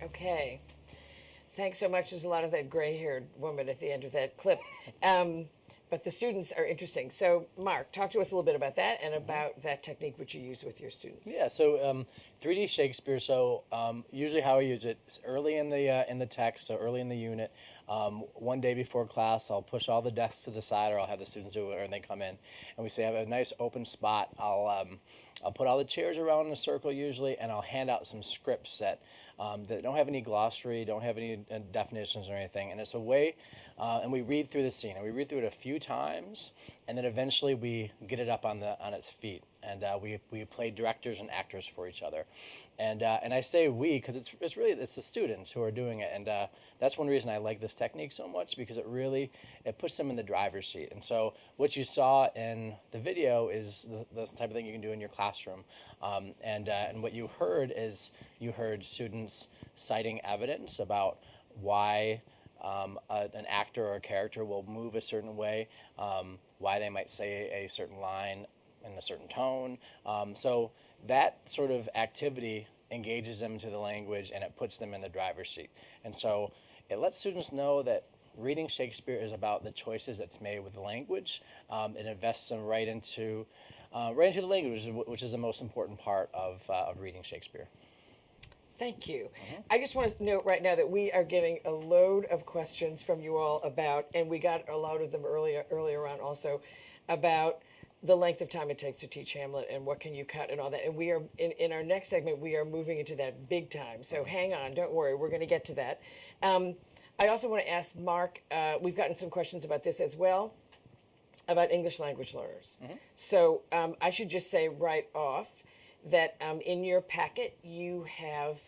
Speaker 1: Okay. Thanks so much. There's a lot of that gray-haired woman at the end of that clip. But the students are interesting. So, Mark, talk to us a little bit about that and about that technique which you use with your students.
Speaker 11: Yeah, so 3D Shakespeare. So usually how I use it is early in the text, so early in the unit. One day before class, I'll push all the desks to the side, or I'll have the students do it, or they come in, and we say have a nice open spot. I'll put all the chairs around in a circle usually, and I'll hand out some scripts that don't have any glossary, don't have any definitions or anything, and it's a way. And we read through the scene, and we read through it a few times, and then eventually we get it up on its feet, and we play directors and actors for each other, and I say we because it's really the students who are doing it, and that's one reason I like this technique so much, because it puts them in the driver's seat. And so what you saw in the video is the type of thing you can do in your classroom, and what you heard is students citing evidence about why an actor or a character will move a certain way, why they might say a certain line in a certain tone. So that sort of activity engages them into the language, and it puts them in the driver's seat. And so it lets students know that reading Shakespeare is about the choices that's made with the language. It invests them right into the language, which is the most important part of reading Shakespeare.
Speaker 1: Thank you. I just want to note right now that we are getting a load of questions from you all about, and we got a lot of them earlier on also, about the length of time it takes to teach Hamlet and what can you cut and all that. And we are, in our next segment, we are moving into that big time. So hang on, don't worry, we're going to get to that. I also want to ask Mark, we've gotten some questions about this as well, about English language learners. So I should just say right off that in your packet you have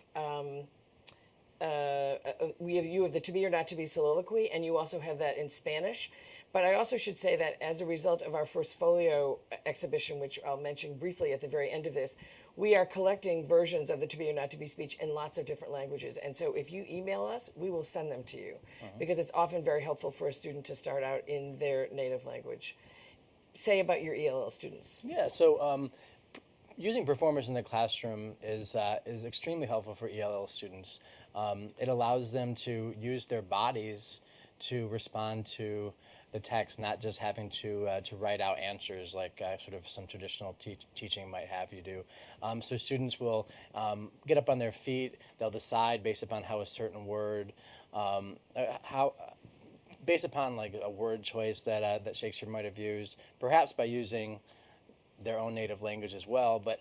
Speaker 1: you have the to be or not to be soliloquy, and you also have that in Spanish. But I also should say that as a result of our first folio exhibition, which I'll mention briefly at the very end of this, we are collecting versions of the to be or not to be speech in lots of different languages. And so if you email us, we will send them to you, because it's often very helpful for a student to start out in their native language. Say about your ELL students.
Speaker 11: Yeah, so using performers in the classroom is extremely helpful for ELL students. It allows them to use their bodies to respond to the text, not just having to write out answers like sort of some traditional teaching might have you do. So students will get up on their feet. They'll decide based upon how a certain word, based upon like a word choice that Shakespeare might have used, perhaps by using their own native language as well. But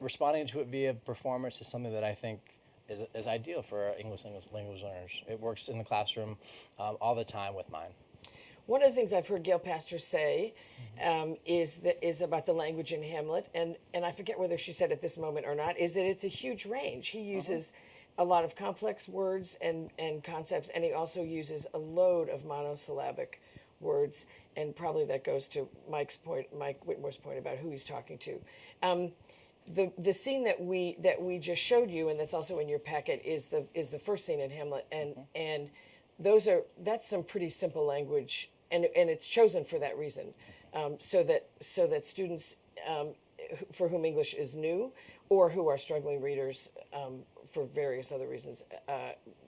Speaker 11: responding to it via performance is something that I think is ideal for English language learners. It works in the classroom all the time with mine.
Speaker 1: One of the things I've heard Gail Pastor say is about the language in Hamlet, and I forget whether she said at this moment or not, is that it's a huge range. He uses a lot of complex words and concepts, and he also uses a load of monosyllabic words, and probably that goes to Mike Whitmore's point about who he's talking to. The scene that we just showed you, and that's also in your packet, is the first scene in Hamlet, and that's some pretty simple language, and it's chosen for that reason, so that students for whom English is new or who are struggling readers for various other reasons,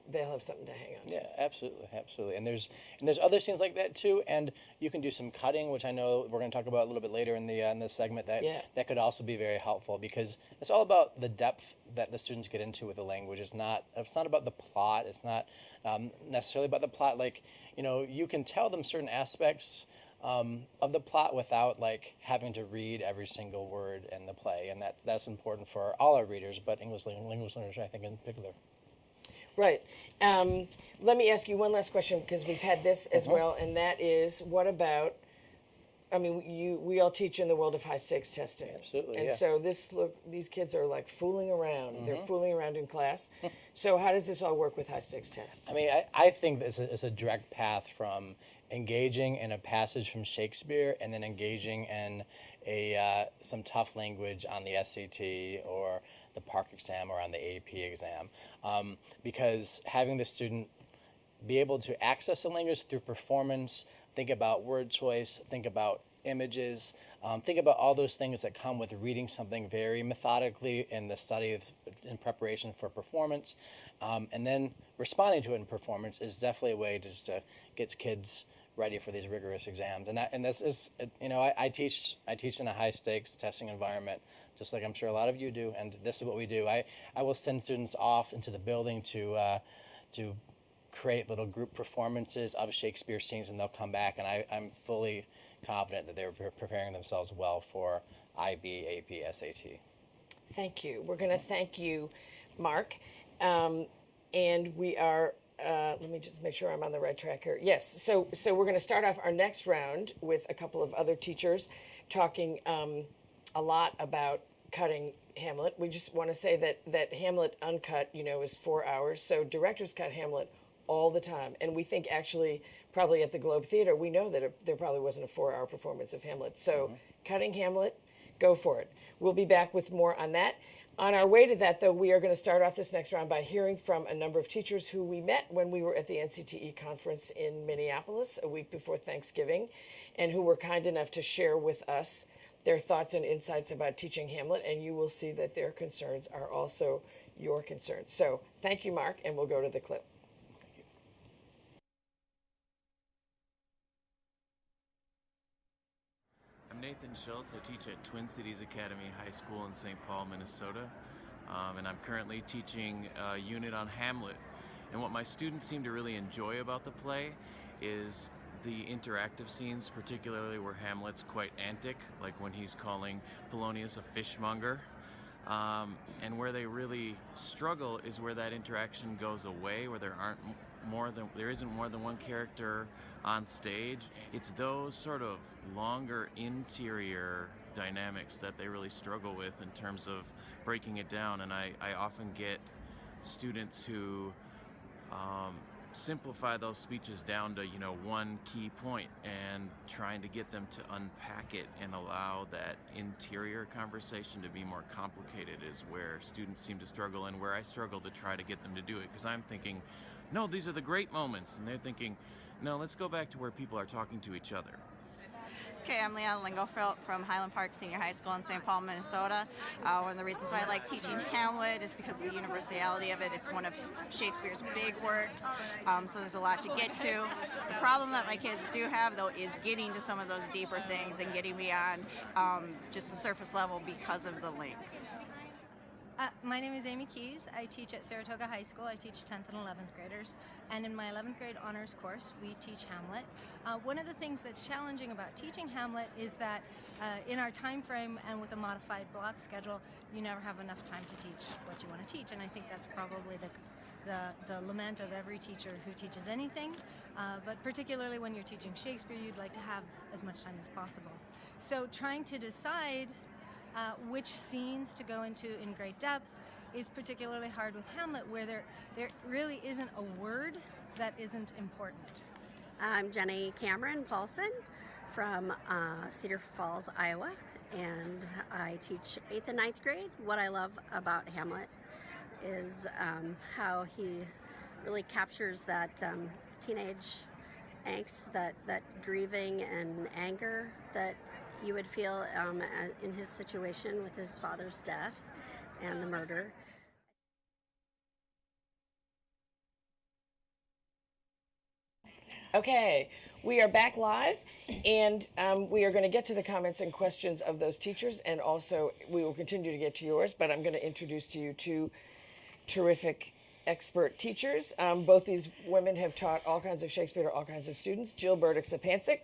Speaker 1: they'll have something to hang on to.
Speaker 11: Yeah, absolutely. And there's other scenes like that too. And you can do some cutting, which I know we're going to talk about a little bit later in this segment. That could also be very helpful, because it's all about the depth that the students get into with the language. It's not about the plot. It's not necessarily about the plot. Like, you can tell them certain aspects of the plot without like having to read every single word in the play, and that's important for all our readers, but English language learners, I think, in particular.
Speaker 1: Right. Let me ask you one last question, because we've had this as well, and that is, what about? I mean, we all teach in the world of high stakes testing.
Speaker 11: Absolutely.
Speaker 1: And so these kids are like fooling around. They're fooling around in class. So how does this all work with high stakes tests?
Speaker 11: I mean, I think this is a direct path from engaging in a passage from Shakespeare and then engaging in some tough language on the SAT or the PARCC exam or on the AP exam, because having the student be able to access the language through performance, think about word choice, think about images, think about all those things that come with reading something very methodically in the study in preparation for performance, and then responding to it in performance is definitely a way just to get kids ready for these rigorous exams. And this is, I teach in a high stakes testing environment, just like I'm sure a lot of you do, and this is what we do. I will send students off into the building to create little group performances of Shakespeare scenes, and they'll come back, and I'm fully confident that they're preparing themselves well for IB, AP, SAT.
Speaker 1: Thank you. We're going to thank you, Mark, and we are. Let me just make sure I'm on the right track here. Yes, so we're going to start off our next round with a couple of other teachers talking a lot about cutting Hamlet. We just want to say that Hamlet uncut, is 4 hours. So directors cut Hamlet all the time, and we think actually probably at the Globe Theater we know that there probably wasn't a 4 hour performance of Hamlet. So cutting Hamlet, go for it. We'll be back with more on that. On our way to that, though, we are going to start off this next round by hearing from a number of teachers who we met when we were at the NCTE conference in Minneapolis a week before Thanksgiving, and who were kind enough to share with us their thoughts and insights about teaching Hamlet, and you will see that their concerns are also your concerns. So thank you, Mark, and we'll go to the clip.
Speaker 11: Thank you.
Speaker 14: I'm Nathan Schultz. I teach at Twin Cities Academy High School in St. Paul, Minnesota, and I'm currently teaching a unit on Hamlet. And what my students seem to really enjoy about the play is the interactive scenes, particularly where Hamlet's quite antic, like when he's calling Polonius a fishmonger. And where they really struggle is where that interaction goes away, where there isn't more than one character on stage. It's those sort of longer interior dynamics that they really struggle with in terms of breaking it down. And I often get students who simplify those speeches down to one key point, and trying to get them to unpack it and allow that interior conversation to be more complicated is where students seem to struggle, and where I struggle to try to get them to do it, because I'm thinking, no, these are the great moments, and they're thinking, no, let's go back to where people are talking to each other.
Speaker 15: Okay, I'm Leanne Lingofelt from Highland Park Senior High School in St. Paul, Minnesota. One of the reasons why I like teaching Hamlet is because of the universality of it. It's one of Shakespeare's big works, so there's a lot to get to. The problem that my kids do have, though, is getting to some of those deeper things and getting beyond just the surface level because of the length.
Speaker 16: My name is Amy Keys. I teach at Saratoga High School. I teach 10th and 11th graders. And in my 11th grade honors course, we teach Hamlet. One of the things that's challenging about teaching Hamlet is that in our time frame and with a modified block schedule, you never have enough time to teach what you want to teach. And I think that's probably the lament of every teacher who teaches anything. But particularly when you're teaching Shakespeare, you'd like to have as much time as possible. So trying to decide which scenes to go into in great depth is particularly hard with Hamlet, where there really isn't a word that isn't important.
Speaker 17: I'm Jenny Cameron Paulson from Cedar Falls, Iowa, and I teach 8th and 9th grade. What I love about Hamlet is how he really captures that teenage angst, that grieving and anger that you would feel in his situation with his father's death and the murder.
Speaker 1: Okay, we are back live, and we are going to get to the comments and questions of those teachers, and also we will continue to get to yours, but I'm going to introduce to you two terrific expert teachers. Both these women have taught all kinds of Shakespeare to all kinds of students. Jill Burdick-Sapancic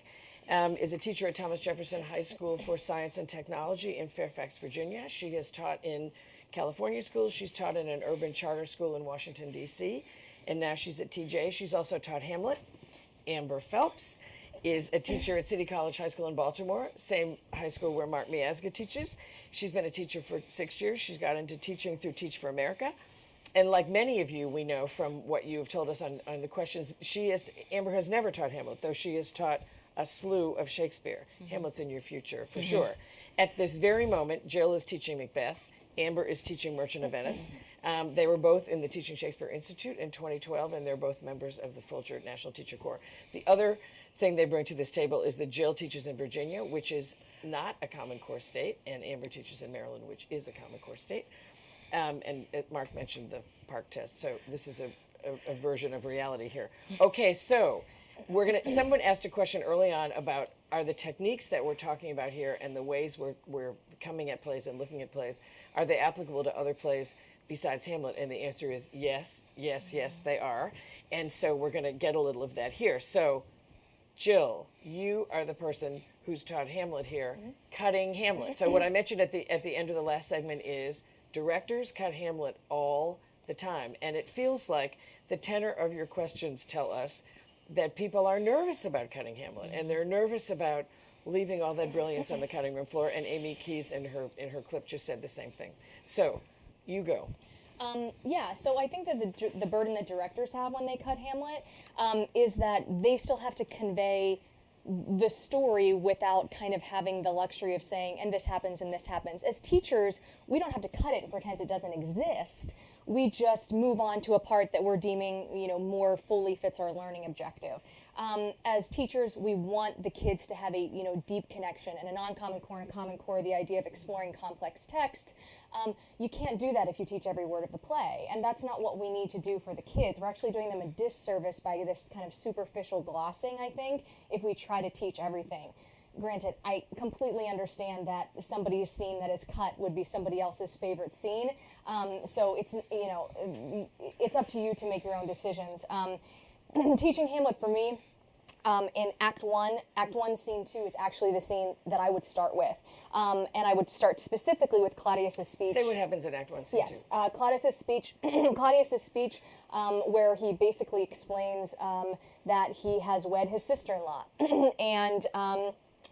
Speaker 1: is a teacher at Thomas Jefferson High School for Science and Technology in Fairfax, Virginia. She has taught in California schools. She's taught in an urban charter school in Washington, D.C., and now she's at TJ. She's also taught Hamlet. Amber Phelps is a teacher at City College High School in Baltimore, same high school where Mark Miazga teaches. She's been a teacher for 6 years. She's got into teaching through Teach for America. And like many of you, we know from what you've told us on the questions, Amber has never taught Hamlet, though she has taught a slew of Shakespeare. Hamlet's in your future, for sure. At this very moment, Jill is teaching Macbeth. Amber is teaching Merchant of Venice. They were both in the Teaching Shakespeare Institute in 2012, and they're both members of the Folger National Teacher Corps. The other thing they bring to this table is that Jill teaches in Virginia, which is not a Common Core state, and Amber teaches in Maryland, which is a Common Core state. And Mark mentioned the PARC test, so this is a version of reality here. Okay, so someone asked a question early on about, are the techniques that we're talking about here and the ways we're coming at plays and looking at plays, are they applicable to other plays besides Hamlet? And the answer is yes, yes, yes, they are. And so we're going to get a little of that here. So, Jill, you are the person who's taught Hamlet here, cutting Hamlet. So what I mentioned at the end of the last segment is directors cut Hamlet all the time. And it feels like the tenor of your questions tell us that people are nervous about cutting Hamlet, and they're nervous about leaving all that brilliance on the cutting room floor. And Amy Keys in her clip just said the same thing. So, you go.
Speaker 18: Yeah, so I think that the burden that directors have when they cut Hamlet is that they still have to convey the story without kind of having the luxury of saying, and this happens and this happens. As teachers, we don't have to cut it and pretend it doesn't exist. We just move on to a part that we're deeming, more fully fits our learning objective. As teachers, we want the kids to have a, deep connection and a non-common core and common core, the idea of exploring complex texts. You can't do that if you teach every word of the play, and that's not what we need to do for the kids. We're actually doing them a disservice by this kind of superficial glossing, I think, if we try to teach everything. Granted, I completely understand that somebody's scene that is cut would be somebody else's favorite scene, so it's, it's up to you to make your own decisions. Teaching Hamlet for me, in Act 1, Scene 2 is actually the scene that I would start with. And I would start specifically with Claudius's speech.
Speaker 1: Say what happens in Act 1, Scene 2.
Speaker 18: Yes, Claudius's speech, where he basically explains that he has wed his sister-in-law, and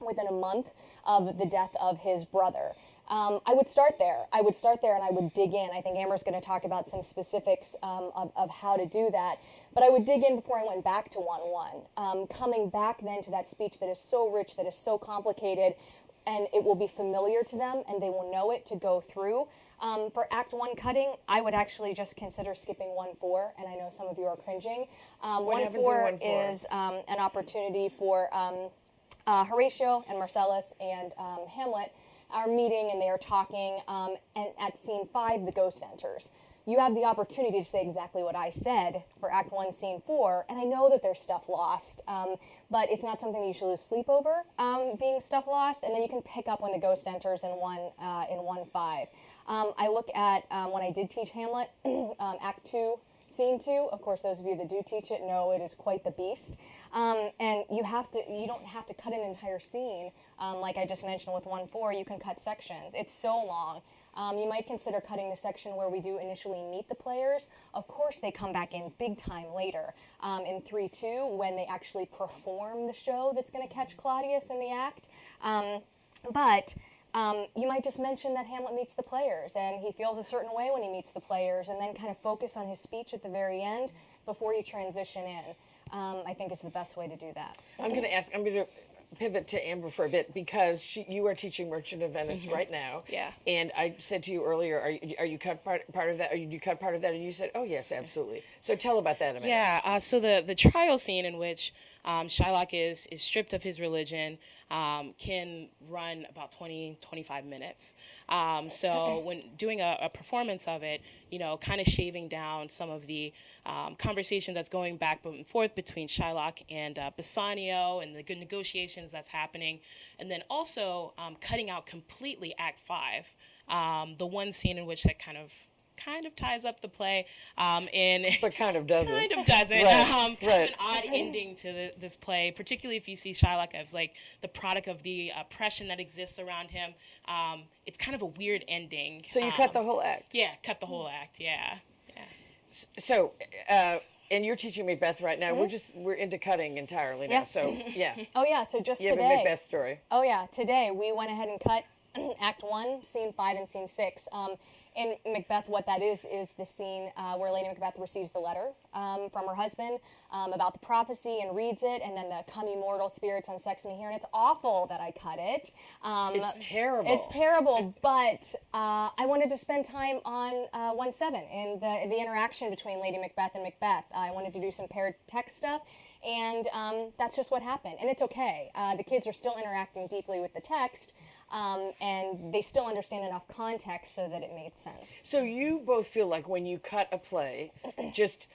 Speaker 18: within a month of the death of his brother. I would start there. And I would dig in. I think Amber's going to talk about some specifics of how to do that. But I would dig in before I went back to 1-1. Coming back then to that speech that is so rich, that is so complicated, and it will be familiar to them, and they will know it to go through. For Act 1 cutting, I would actually just consider skipping 1-4, and I know some of you are cringing.
Speaker 1: What happens in 1-4?
Speaker 18: Is an opportunity for Horatio and Marcellus and Hamlet are meeting and they are talking, and at scene 5, the ghost enters. You have the opportunity to say exactly what I said for Act 1, Scene 4, and I know that there's stuff lost, but it's not something you should lose sleep over, being stuff lost, and then you can pick up when the ghost enters in 1-5. I look at when I did teach Hamlet, Act 2, Scene 2. Of course, those of you that do teach it know it is quite the beast. And you don't have to cut an entire scene. Like I just mentioned with 1-4, you can cut sections. It's so long. You might consider cutting the section where we do initially meet the players. Of course, they come back in big time later. In 3-2, when they actually perform the show that's going to catch Claudius in the act. But you might just mention that Hamlet meets the players and he feels a certain way when he meets the players, and then kind of focus on his speech at the very end before you transition in. I think it's the best way to do that.
Speaker 1: I'm going to pivot to Amber for a bit, because you are teaching Merchant of Venice right now.
Speaker 19: Yeah.
Speaker 1: And I said to you earlier, are you cut part of that? Or did you cut part of that? And you said, oh yes, absolutely. So tell about that a minute.
Speaker 19: Yeah. So the trial scene in which Shylock is stripped of his religion can run about 20-25 minutes. So when doing a performance of it, kind of shaving down some of the conversation that's going back and forth between Shylock and Bassanio and the good negotiations that's happening, and then also cutting out completely Act 5, the one scene in which that kind of ties up the play,
Speaker 1: but kind of doesn't.
Speaker 19: Kind of doesn't.
Speaker 1: Right.
Speaker 19: Kind of an odd ending to this play, particularly if you see Shylock as like the product of the oppression that exists around him. It's kind of a weird ending.
Speaker 1: So you cut the whole act.
Speaker 19: Yeah, cut the whole act. Yeah.
Speaker 1: So, and you're teaching Macbeth right now. We're into cutting entirely now.
Speaker 18: Yeah.
Speaker 1: So yeah.
Speaker 18: Oh yeah. So just
Speaker 1: you
Speaker 18: today.
Speaker 1: You have a Macbeth story.
Speaker 18: Oh yeah. Today we went ahead and cut Act 1, Scene 5, and Scene 6. In Macbeth, what that is the scene where Lady Macbeth receives the letter from her husband about the prophecy and reads it, and then the come immortal spirits on sex me here, and it's awful that I cut it.
Speaker 1: It's terrible.
Speaker 18: It's terrible, but I wanted to spend time on 1-7 and the interaction between Lady Macbeth and Macbeth. I wanted to do some paired text stuff, and that's just what happened, and it's okay. The kids are still interacting deeply with the text, and they still understand enough context so that it made sense.
Speaker 1: So you both feel like when you cut a play, just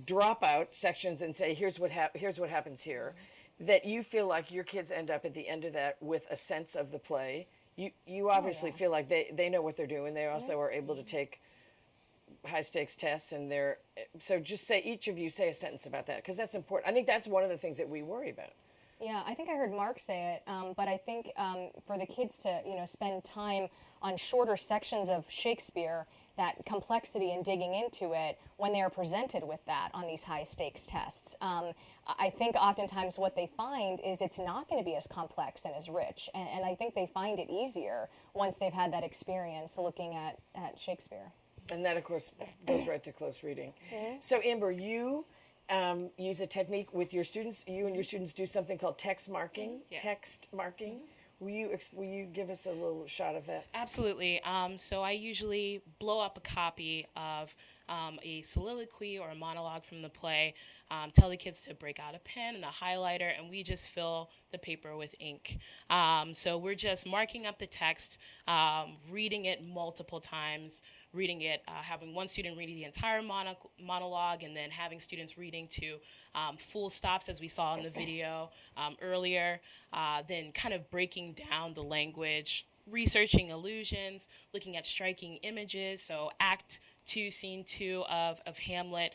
Speaker 1: drop out sections and say, here's what happens here, that you feel like your kids end up at the end of that with a sense of the play. You obviously feel like they know what they're doing. They also are able to take high stakes tests, and so just say, each of you say a sentence about that, because that's important. I think that's one of the things that we worry about.
Speaker 18: Yeah, I think I heard Mark say it, but I think for the kids to spend time on shorter sections of Shakespeare, that complexity and digging into it when they are presented with that on these high stakes tests, I think oftentimes what they find is it's not going to be as complex and as rich, and I think they find it easier once they've had that experience looking at Shakespeare.
Speaker 1: And that, of course, goes right to close reading. Mm-hmm. So, Amber, you use a technique with your students. You and your students do something called text marking.
Speaker 19: Yeah.
Speaker 1: Text marking. Will you give us a little shot of that?
Speaker 19: Absolutely. So I usually blow up a copy of a soliloquy or a monologue from the play, tell the kids to break out a pen and a highlighter, and we just fill the paper with ink. So we're just marking up the text, reading it multiple times, reading it, having one student reading the entire monologue, and then having students reading to full stops, as we saw in the video earlier, then kind of breaking down the language, researching allusions, looking at striking images. So Act 2, Scene 2 of Hamlet,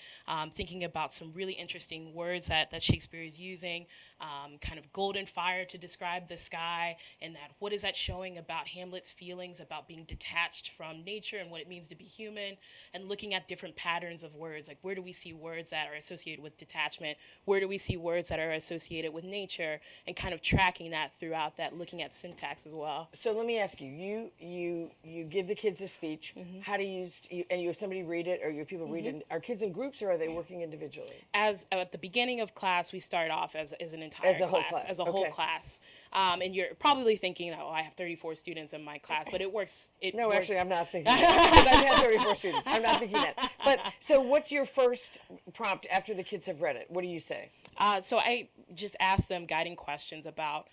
Speaker 19: thinking about some really interesting words that Shakespeare is using, kind of golden fire to describe the sky, and that what is that showing about Hamlet's feelings about being detached from nature and what it means to be human, and looking at different patterns of words, like where do we see words that are associated with detachment, where do we see words that are associated with nature, and kind of tracking that throughout that, looking at syntax as well.
Speaker 1: So let me ask you, you give the kids a speech. Mm-hmm. How do you have somebody read it, or you have people read it? Are kids in groups, or are they working individually?
Speaker 19: As at the beginning of class, we start off as an entire class, as a whole class. And you're probably thinking, oh, I have 34 students in my class, but it works.
Speaker 1: Actually, I'm not thinking that, because I've had 34 students. I'm not thinking that. But so what's your first prompt after the kids have read it? What do you say?
Speaker 19: So I just ask them guiding questions about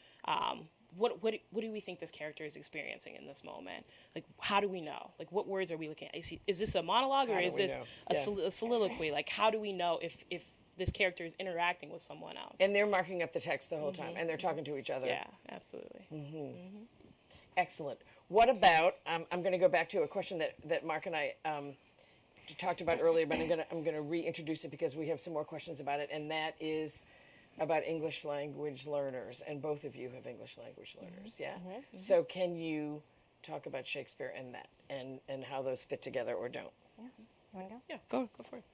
Speaker 19: what do we think this character is experiencing in this moment? Like, how do we know? Like, what words are we looking at? Is this a monologue or is this a soliloquy? Like, how do we know if this character is interacting with someone else?
Speaker 1: And they're marking up the text the whole time, and they're talking to each other.
Speaker 19: Yeah, absolutely.
Speaker 1: Excellent. What about? I'm going to go back to a question that Mark and I talked about earlier, but I'm going to reintroduce it because we have some more questions about it, and that is about English language learners, and both of you have English language learners. Yeah. So can you talk about Shakespeare and that, and how those fit together or don't?
Speaker 18: Yeah. You want to go?
Speaker 19: Yeah, go for it.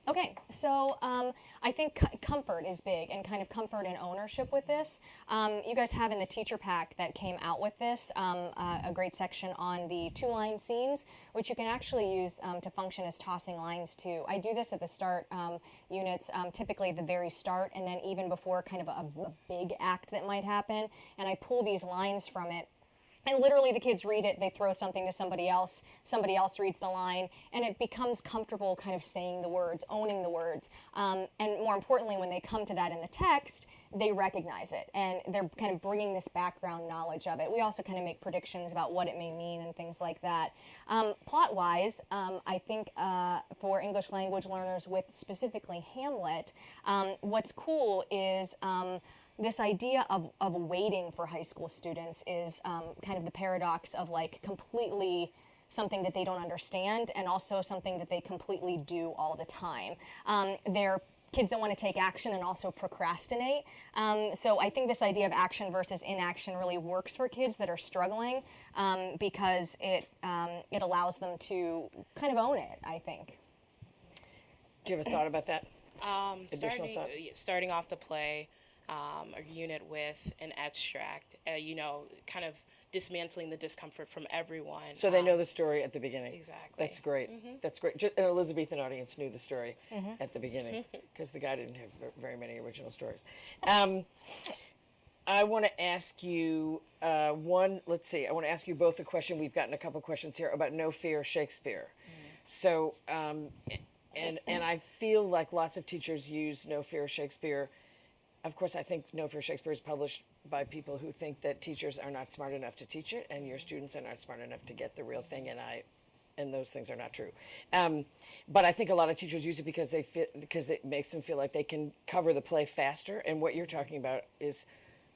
Speaker 18: Okay, so I think comfort is big, and kind of comfort and ownership with this. You guys have in the teacher pack that came out with this a great section on the 2-line scenes, which you can actually use to function as tossing lines too. I do this at the start units, typically at the very start, and then even before kind of a big act that might happen, and I pull these lines from it. And literally the kids read it, they throw something to somebody else reads the line, and it becomes comfortable kind of saying the words, owning the words. And more importantly, when they come to that in the text, they recognize it, and they're kind of bringing this background knowledge of it. We also kind of make predictions about what it may mean and things like that. Plot-wise, I think for English language learners with specifically Hamlet, what's cool is this idea of waiting for high school students is kind of the paradox of like completely something that they don't understand and also something that they completely do all the time. They're kids that want to take action and also procrastinate. So I think this idea of action versus inaction really works for kids that are struggling because it allows them to kind of own it, I think.
Speaker 1: Do you have a thought about that?
Speaker 19: Starting off the play, a unit with an extract, kind of dismantling the discomfort from everyone.
Speaker 1: So they know the story at the beginning.
Speaker 19: Exactly.
Speaker 1: That's great. That's great. An Elizabethan audience knew the story at the beginning because the guy didn't have very many original stories. I want to ask you I want to ask you both a question. We've gotten a couple questions here about No Fear Shakespeare. So, and I feel like lots of teachers use No Fear Shakespeare. Of course, I think No Fear Shakespeare is published by people who think that teachers are not smart enough to teach it, and your students are not smart enough to get the real thing, and those things are not true. But I think a lot of teachers use it because it makes them feel like they can cover the play faster. And what you're talking about is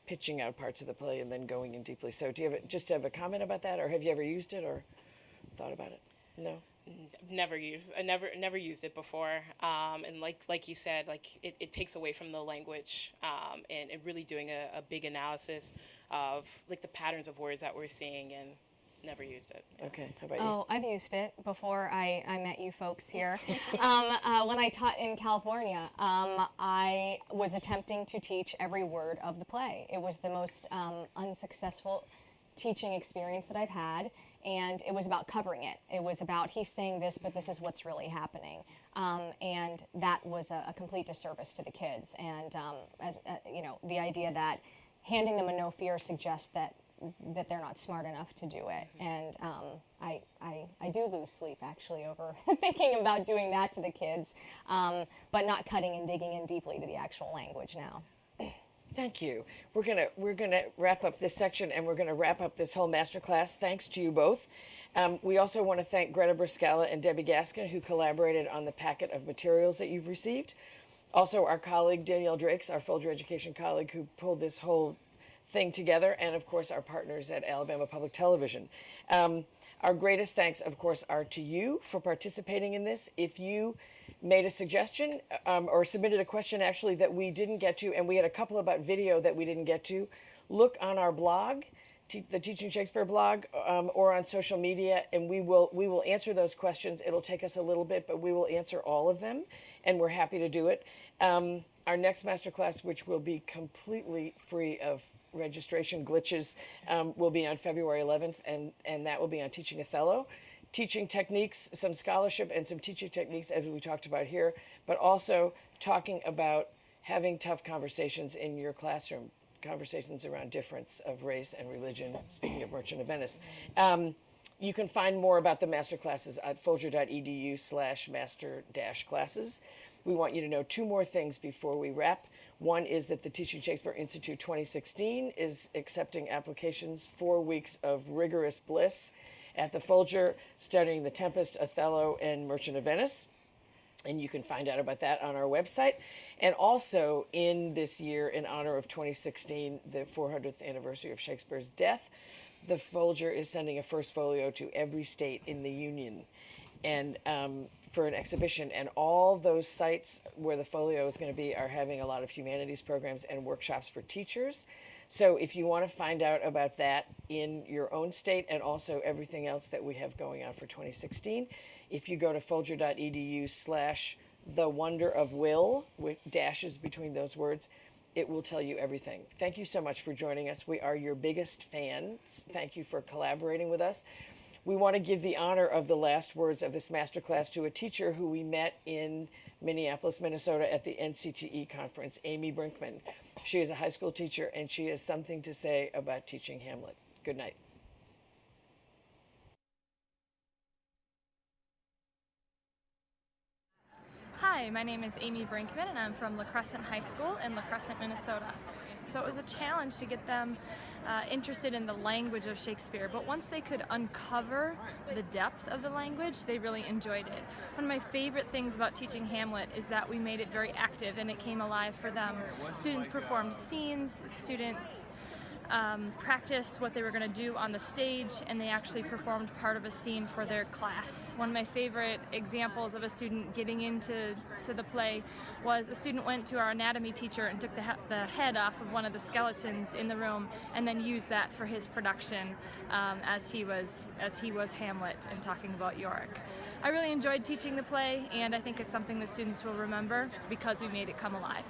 Speaker 1: pitching out parts of the play and then going in deeply. So do you have a comment about that, or have you ever used it or thought about it? No.
Speaker 19: Never used it before, and like you said, like it takes away from the language, and really doing a big analysis of like the patterns of words that we're seeing, and never used it.
Speaker 1: Okay, how about you?
Speaker 18: Oh, I've used it before I met you folks here. When I taught in California, I was attempting to teach every word of the play. It was the most unsuccessful teaching experience that I've had. And it was about covering it. It was about, he's saying this, but this is what's really happening. And that was a complete disservice to the kids. And, the idea that handing them a No Fear suggests that they're not smart enough to do it. And I do lose sleep, actually, over thinking about doing that to the kids, but not cutting and digging in deeply to the actual language now.
Speaker 1: Thank you. We're gonna wrap up this section, and we're gonna wrap up this whole masterclass. Thanks to you both. We also want to thank Greta Briscala and Debbie Gaskin, who collaborated on the packet of materials that you've received. Also, our colleague Danielle Drakes, our Folger Education colleague, who pulled this whole thing together, and of course our partners at Alabama Public Television. Our greatest thanks, of course, are to you for participating in this. If you made a suggestion or submitted a question actually that we didn't get to, and we had a couple about video that we didn't get to, look on our blog, the Teaching Shakespeare blog, or on social media, and we will answer those questions. It'll take us a little bit, but we will answer all of them, and we're happy to do it. Our next masterclass, which will be completely free of registration glitches, will be on February 11th, and that will be on teaching Othello. Teaching techniques, some scholarship and some teaching techniques, as we talked about here, but also talking about having tough conversations in your classroom, conversations around difference of race and religion, speaking of Merchant of Venice. You can find more about the master classes at folger.edu/master-classes. We want you to know two more things before we wrap. One is that the Teaching Shakespeare Institute 2016 is accepting applications, 4 weeks of rigorous bliss at the Folger, studying The Tempest, Othello, and Merchant of Venice. And you can find out about that on our website. And also in this year, in honor of 2016, the 400th anniversary of Shakespeare's death, the Folger is sending a first folio to every state in the Union, and for an exhibition. And all those sites where the folio is going to be are having a lot of humanities programs and workshops for teachers. So if you want to find out about that in your own state and also everything else that we have going on for 2016, if you go to folger.edu/thewonderofwill, with dashes between those words, it will tell you everything. Thank you so much for joining us. We are your biggest fans. Thank you for collaborating with us. We want to give the honor of the last words of this masterclass to a teacher who we met in Minneapolis, Minnesota at the NCTE conference, Amy Brinkman. She is a high school teacher, and she has something to say about teaching Hamlet. Good night.
Speaker 20: Hi, my name is Amy Brinkman, and I'm from La Crescent High School in La Crescent, Minnesota. So it was a challenge to get them interested in the language of Shakespeare, but once they could uncover the depth of the language, they really enjoyed it. One of my favorite things about teaching Hamlet is that we made it very active and it came alive for them. Students performed scenes, students practiced what they were going to do on the stage, and they actually performed part of a scene for their class. One of my favorite examples of a student getting into the play was a student went to our anatomy teacher and took the head off of one of the skeletons in the room and then used that for his production as he was Hamlet and talking about Yorick. I really enjoyed teaching the play, and I think it's something the students will remember because we made it come alive.